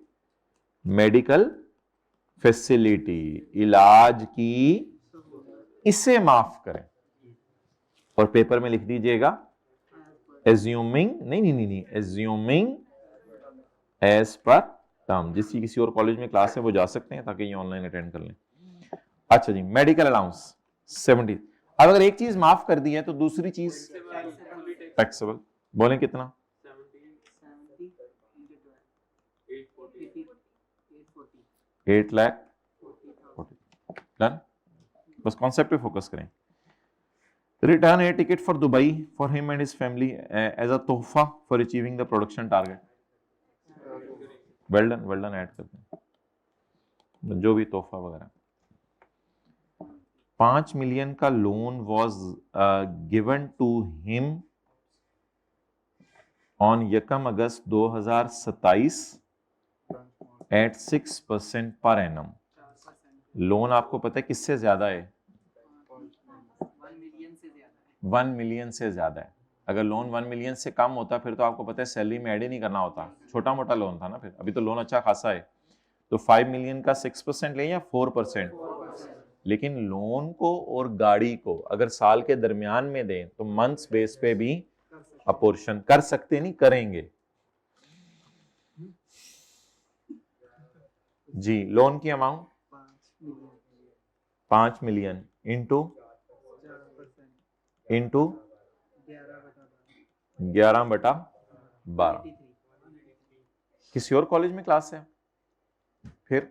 A: मेडिकल फैसिलिटी, इलाज की, इसे माफ करें और पेपर में लिख दीजिएगा एज्यूमिंग, नहीं, एज्यूमिंग एज पर टर्म। जिसकी किसी और कॉलेज में क्लास है वो जा सकते हैं ताकि ये ऑनलाइन अटेंड कर लें। अच्छा जी, मेडिकल अलाउंस 70। अब अगर एक चीज माफ कर दी है तो दूसरी चीज टैक्सेबल, बोलें कितना? 8 लाख। डन, बस कॉन्सेप्ट पे फोकस करें। Return a ticket for Dubai for him and his family as a तोहफा for achieving the production target. Well done add करते हैं, जो भी तोहफा वगैरह। 5 मिलियन का loan was given to him on 1 अगस्त 2027 एट 6% पर एनम। लोन आपको पता है किससे ज्यादा है? 1 मिलियन से ज्यादा है। अगर लोन 1 मिलियन से कम होता फिर तो आपको पता है सैलरी में ऐड ही नहीं करना होता, छोटा मोटा लोन था ना। फिर अभी तो लोन अच्छा खासा है। तो 5 मिलियन का 6% लें या 4%? लेकिन लोन को और गाड़ी को अगर साल के दरमियान में दें तो मंथ्स बेस पे भी अपोर्शन कर सकते, नहीं करेंगे जी। लोन की अमाउंट 5 मिलियन इंटू 11/12। किसी और कॉलेज में क्लास है फिर?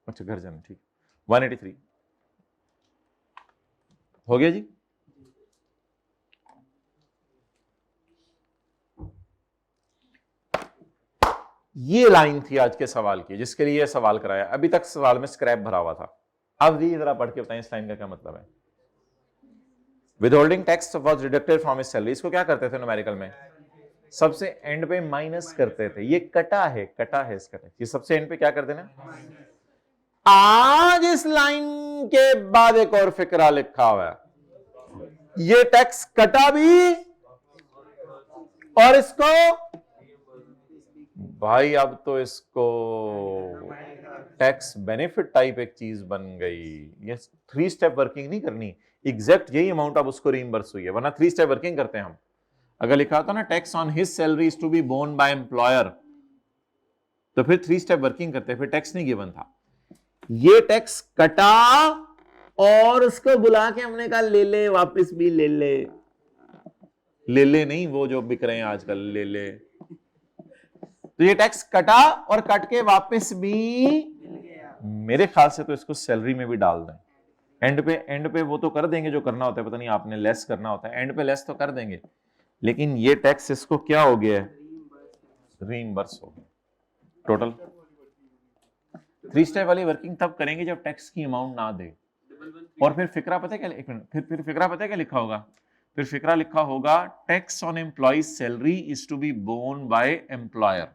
A: अच्छा घर जाना, ठीक। 183 हो गया जी। ये लाइन थी आज के सवाल की जिसके लिए यह सवाल कराया। अभी तक सवाल में स्क्रैप भरा हुआ था। अब जी जरा पढ़ के बताएं इस लाइन का क्या मतलब है। Withholding tax was deducted from his salary. इसको क्या करते थे न्यूमेरिकल में? सबसे एंड पे माइनस करते थे। ये कटा है इसका टैक्स। ये सबसे एंड पे क्या कर देना। आज इस लाइन के बाद एक और फिक्रा लिखा हुआ है, ये टैक्स कटा भी और इसको भाई अब तो इसको टैक्स बेनिफिट टाइप एक चीज बन गई। ये 3 स्टेप वर्किंग नहीं करनी, एग्जैक्ट यही अमाउंट अब उसको रीइंबर्स हुई है, वरना 3 स्टेप वर्किंग करते हैं हम। अगर लिखा होता ना tax on his salary is to be borne by employer तो फिर 3 स्टेप वर्किंग करते, फिर टैक्स नहीं गिवन था। ये टैक्स कटा और उसको बुला के हमने कहा ले ले वापस भी ले ले नहीं वो जो बिक रहे हैं आजकल ले। तो ये टैक्स कटा और कट के वापस भी मेरे ख्याल से तो इसको सैलरी में भी डाल दें। एंड पे वो तो कर देंगे जो करना होता है, पता नहीं आपने लेस करना होता है, एंड पे लेस तो कर देंगे, लेकिन ये टैक्स इसको क्या हो गया है? रीइंबर्स हो गया टोटल। 3 स्टेप वाली वर्किंग तब करेंगे जब टैक्स की अमाउंट ना दे। और फिर फिक्रा पता है क्या, एक मिनट, फिर फिक्रा पता है क्या लिखा होगा? फिर फिक्रा लिखा होगा tax on employ salary is to be borne by employer.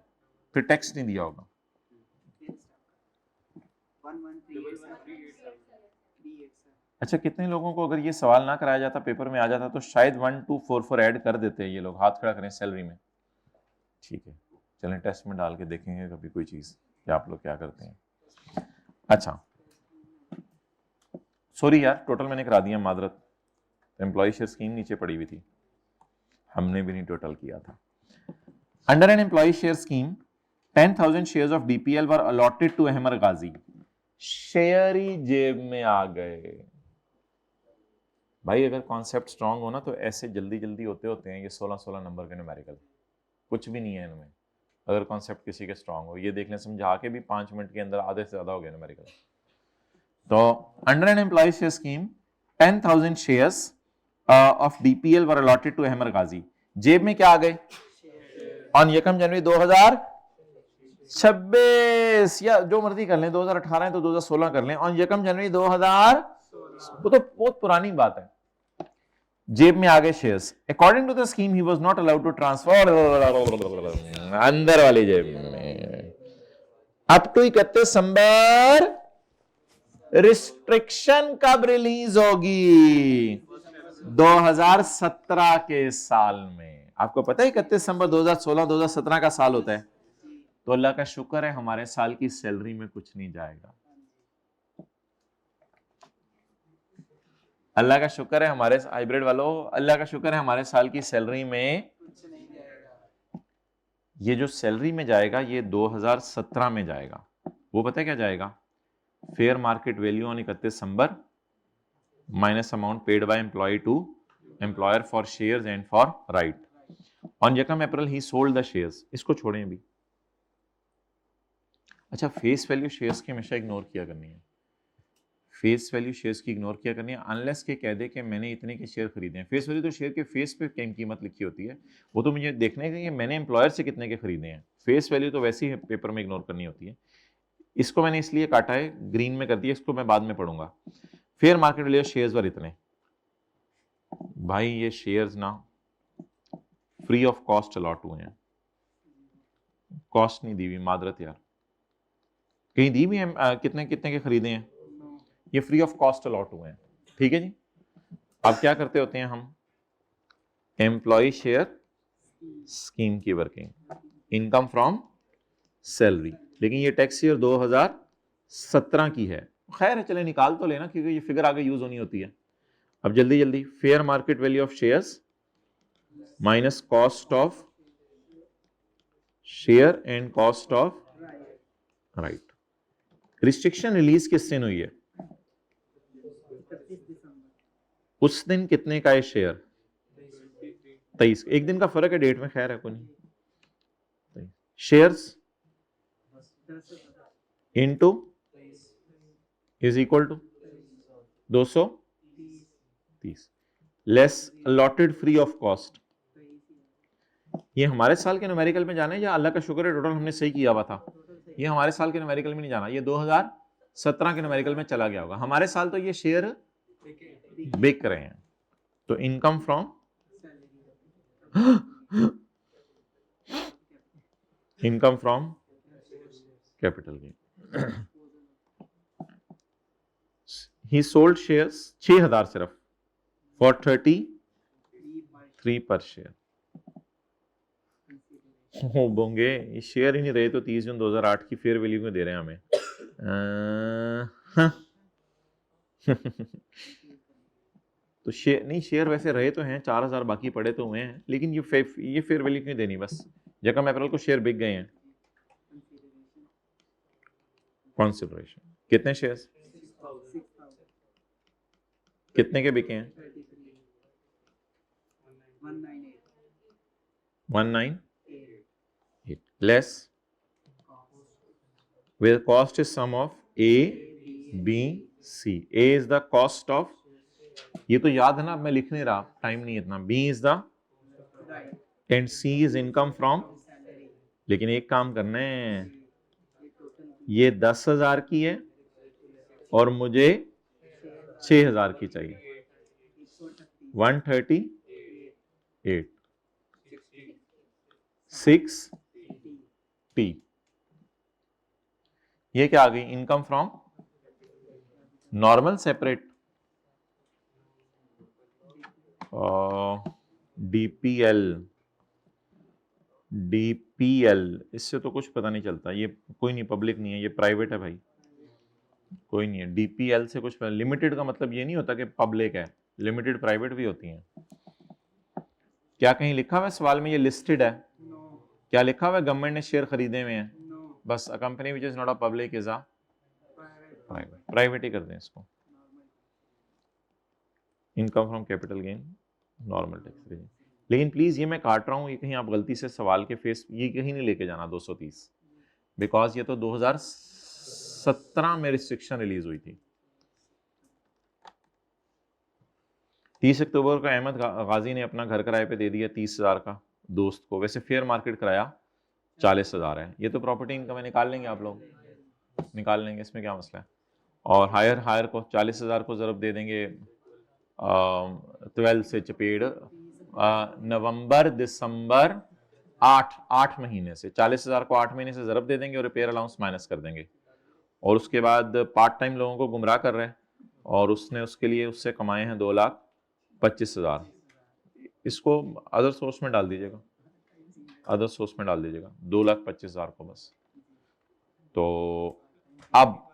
A: फिर टैक्स नहीं दिया होगा। अच्छा कितने लोगों को अगर ये सवाल ना कराया जाता पेपर में आ जाता तो शायद 1244 ऐड कर देते हैं ये लोग। हाथ खड़ा करें सैलरी में। ठीक है चलें टेस्ट में डाल के देखेंगे कभी कोई चीज कि आप लोग क्या करते हैं। अच्छा सॉरी यार टोटल मैंने करा दिया, मादरत। एम्प्लॉय शेयर स्कीम नीचे पड़ी हुई थी, हमने भी नहीं टोटल किया था। Under an employee share scheme 10,000 shares of DPL were allotted to Ahmed Ghazi. Share ही जेब में आ गए। भाई अगर कॉन्सेप्ट स्ट्रांग हो ना तो ऐसे जल्दी जल्दी होते हैं ये 16 नंबर के न्यूमेरिकल, कुछ भी नहीं है इनमें। अगर कॉन्सेप्ट किसी के स्ट्रांग हो, ये देख लें समझा के भी 5 मिनट के अंदर आधे से ज्यादा हो गया न्यूमेरिकल। तो under an employee share scheme 10,000 shares of DPL were allotted to Ahmed Ghazi. जेब में क्या आ गए? ऑन 1 जनवरी 2026 या जो मर्जी कर लें, 2018 है तो 2016 कर लें। ऑन 1 जनवरी 2000 वो तो बहुत पुरानी बात है। जेब में आ गए shares. According to the scheme he was not allowed to transfer अंदर वाली जेब में अप टू 31 दिसंबर। रिस्ट्रिक्शन कब रिलीज होगी? 2017 के साल में। आपको पता है 31 दिसंबर 2016 2017 का साल होता है। तो अल्लाह का शुक्र है हमारे साल की सैलरी में कुछ नहीं जाएगा। अल्लाह का शुक्र है हमारे हाइब्रिड वालों, अल्लाह का शुक्र है हमारे साल की सैलरी में कुछ नहीं जाएगा। ये जो सैलरी में जाएगा ये 2017 में जाएगा। वो पता है क्या जाएगा? Fair market value on 31 December minus amount paid by employ to employer for shares and for right. On 1 April he sold the shares. इसको छोड़ें अभी। अच्छा फेस वैल्यू शेयर्स की हमेशा इग्नोर किया करनी है। फेस वैल्यू शेयर्स की इग्नोर किया करनी है अनलेस के कह दे कि मैंने इतने के शेयर खरीदे हैं। फेस वैल्यू तो शेयर के फेस पे कीमत लिखी होती है, वो तो मुझे देखने के मैंने एम्प्लॉयर से कितने के खरीदे हैं। फेस वैल्यू तो वैसे ही पेपर में इग्नोर करनी होती है। इसको मैंने इसलिए काटा है, ग्रीन में कर दिया, इसको मैं बाद में पढ़ूंगा। फेयर मार्केट वैल्यू शेयर्स वर इतने। भाई ये शेयर्स ना फ्री ऑफ कॉस्ट अलॉट हुए हैं। कॉस्ट नहीं दी हुई, मादरत यार, कहीं दी हुई है कितने कितने के खरीदे हैं, ये फ्री ऑफ कॉस्ट अलॉट हुए हैं, ठीक है जी। अब क्या करते होते हैं हम, एम्प्लॉय शेयर स्कीम की वर्किंग, इनकम फ्रॉम सैलरी, लेकिन ये टैक्स ईयर 2017 की है, खैर है चले निकाल तो लेना क्योंकि ये फिगर आगे यूज होनी होती है। अब जल्दी जल्दी, fair market value of shares minus cost of share and cost of right. Restriction release किस दिन हुई है, उस दिन कितने का है शेयर, 23, एक दिन का फर्क है डेट में, खैर है कोई नहीं। Shares into is equal to 230 less allotted free of cost. ये हमारे साल के न्यूमेरिकल में जाना है या अल्लाह का शुक्र है टोटल हमने सही किया हुआ था, ये हमारे साल के न्यूमेरिकल में नहीं जाना, ये 2017 के न्यूमेरिकल में चला गया होगा। हमारे साल तो ये शेयर बिक रहे हैं, तो income from income from capital gain, he sold shares 6000 सिर्फ फॉर 33 पर शेयर। हो बोंगे, ये शेयर ही नहीं रहे तो 30 जून 2008 की फेयर वैल्यू में दे रहे हैं हमें। तो शेयर नहीं, शेयर वैसे रहे तो हैं 4000 बाकी पड़े तो हुए हैं, लेकिन ये फेयर वैल्यू क्यों देनी, बस जकम अप्रैल को शेयर बिक गए हैं। कंसिडरेशन कितने शेयर्स, कितने के बिके हैं, 198 less where cost is sum of A, B, C. A is the cost of, ये तो याद है ना, मैं लिख नहीं रहा, टाइम नहीं इतना। B is the and C is income from, लेकिन एक काम करना है, ये 10,000 की है और मुझे 6,000 की चाहिए, 138 6T। ये क्या आ गई, income from normal separate DPL, इससे तो कुछ पता नहीं चलता, ये कोई नहीं, पब्लिक नहीं है, ये प्राइवेट है भाई, कोई नहीं है। डीपीएल से कुछ, लिमिटेड का मतलब ये नहीं होता कि पब्लिक है, लिमिटेड प्राइवेट भी होती हैं। क्या कहीं लिखा हुआ है सवाल में ये लिस्टेड है, क्या लिखा हुआ है गवर्नमेंट ने शेयर खरीदे हुए हैं, बस a company which is not a public is a private, private ही कर दें इसको। Income from capital gain normal tax regime, लेकिन प्लीज ये मैं काट रहा हूँ, ये कहीं आप गलती से सवाल के फेस ये कहीं नहीं लेके जाना 230, बिकॉज ये तो 2017 में रिस्ट्रिक्शन रिलीज हुई थी। 30 अक्टूबर को अहमद गाजी ने अपना घर किराए पे दे दिया 30,000 का दोस्त को, वैसे फेयर मार्केट किराया 40,000 है, ये तो प्रॉपर्टी इनकम है, निकाल लेंगे आप लोग, निकाल लेंगे, इसमें क्या मसला है। और हायर को 40,000 को ज़रब दे देंगे 12 से चपेड़ नवंबर दिसंबर 8 महीने से, 40,000 को 8 महीने से ज़रब दे देंगे और रिपेयर अलाउंस माइनस कर देंगे। और उसके बाद पार्ट टाइम लोगों को गुमराह कर रहे हैं और उसने उसके लिए उससे कमाए हैं 2,25,000, इसको अदर सोर्स में डाल दीजिएगा, अदर सोर्स में डाल दीजिएगा 2,25,000 को बस। तो अब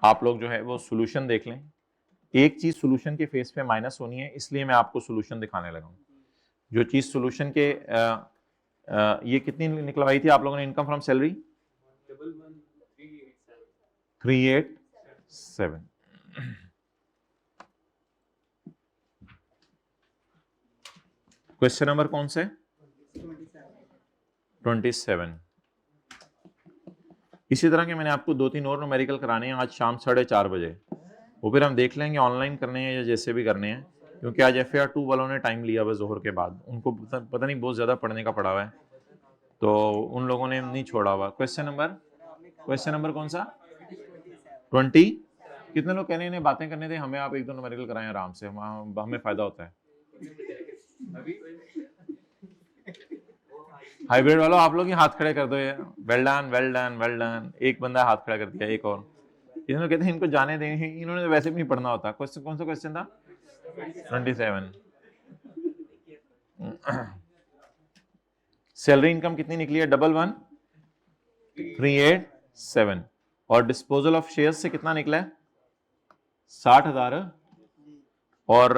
A: आप लोग जो है वो सोल्यूशन देख लें, एक चीज सोल्यूशन के फेस पे माइनस होनी है, इसलिए मैं आपको सोल्यूशन दिखाने लगा हूं। जो चीज सोल्यूशन के ये कितनी निकलवाई थी आप लोगों ने, income from salary 387। Question number कौन से, 27। इसी तरह के मैंने आपको 2-3 और न्यूमेरिकल कराने हैं आज शाम 4:30 बजे, वो फिर हम देख लेंगे ऑनलाइन करने हैं या जैसे भी करने हैं, क्योंकि आज FAR 2 वालों ने टाइम लिया हुआ जोहर के बाद, उनको पता नहीं बहुत ज़्यादा पढ़ने का पड़ा हुआ है, तो उन लोगों ने नहीं छोड़ा हुआ। क्वेश्चन नंबर कौन सा, 20। कितने लोग कह रहे हैं बातें करने थे हमें, आप 1-2 न्यूमेरिकल कराएं आराम से, हमें फ़ायदा होता है। हाइब्रिड वालों आप लोग ही हाथ खड़े कर दो ये, well done well done well done. एक बंदा हाथ खड़ा कर दिया, एक और। इन्होंने कहते हैं इनको जाने दें, इन्होंने वैसे भी नहीं पढ़ना होता। क्वेश्चन कौन सा क्वेश्चन था? 27। सैलरी इनकम कितनी निकली है? 11,387। और डिस्पोजल ऑफ शेयर्स से कितना निकला है? 60,000। और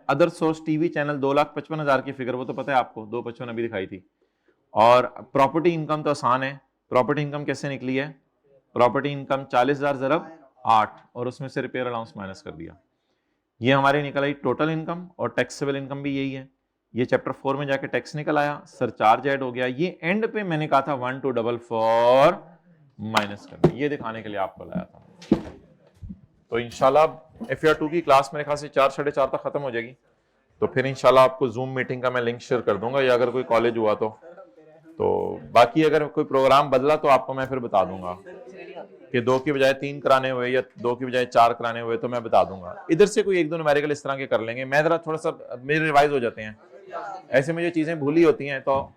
A: अदर सोर्स टीवी चैनल 2,55,000 की फिगर, वो तो पता है आपको, 255 अभी दिखाई थी। और प्रॉपर्टी इनकम तो आसान है। प्रॉपर्टी इनकम कैसे निकली है? प्रॉपर्टी इनकम 40,000 ज़रब 8 और उसमें से रिपेयर अलाउंस माइनस कर दिया। ये हमारी निकल आई टोटल इनकम, और टैक्सेबल इनकम भी यही है। ये चैप्टर 4 में जाके टैक्स निकल आया, सरचार्ज ऐड हो गया। ये एंड पे मैंने कहा था 1244 माइनस करना, ये दिखाने के लिए आपको लाया था। तो इंशाल्लाह FR2 की क्लास मेरे ख्याल से 4 साढ़े 4 तक खत्म हो जाएगी। तो फिर इंशाल्लाह आपको जूम मीटिंग का मैं लिंक शेयर कर दूंगा, या अगर कोई कॉलेज हुआ तो बाकी अगर कोई प्रोग्राम बदला तो आपको मैं फिर बता दूंगा कि 2 की बजाय 3 कराने हुए या 2 की बजाय 4 कराने हुए, तो मैं बता दूंगा। इधर से कोई 1-2 न्यूमेरिकल इस तरह के कर लेंगे। मैं जरा थोड़ा सा, मेरे रिवाइज हो जाते हैं, ऐसे मुझे चीजें भूली होती हैं, तो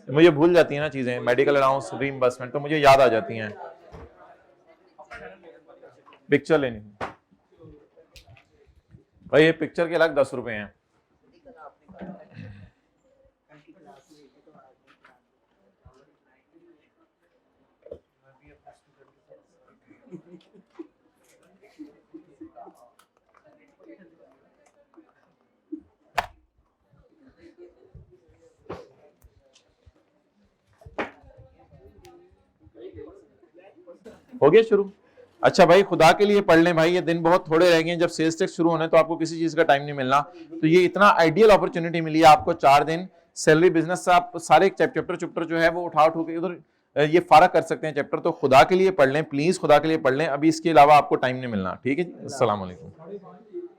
A: मुझे भूल जाती है ना चीजें, मेडिकल अलाउंस, रीइंबर्समेंट, तो मुझे याद आ जाती हैं। पिक्चर लेनी भाई, ये पिक्चर के अलग 10 रुपए हैं। हो गया शुरू? अच्छा भाई, खुदा के लिए पढ़ लें भाई, ये दिन बहुत थोड़े रह गए। जब सेल्स टैक्स शुरू होने तो आपको किसी चीज का टाइम नहीं मिलना। तो ये इतना आइडियल अपॉर्चुनिटी मिली है आपको, 4 दिन सैलरी बिजनेस से आप सारे चैप्टर जो है वो उठा के उधर ये फारक कर सकते हैं चैप्टर। तो खुदा के लिए पढ़ लें प्लीज, खुदा के लिए पढ़ लें, अभी इसके अलावा आपको टाइम नहीं मिलना। ठीक है जी, अस्सलाम वालेकुम।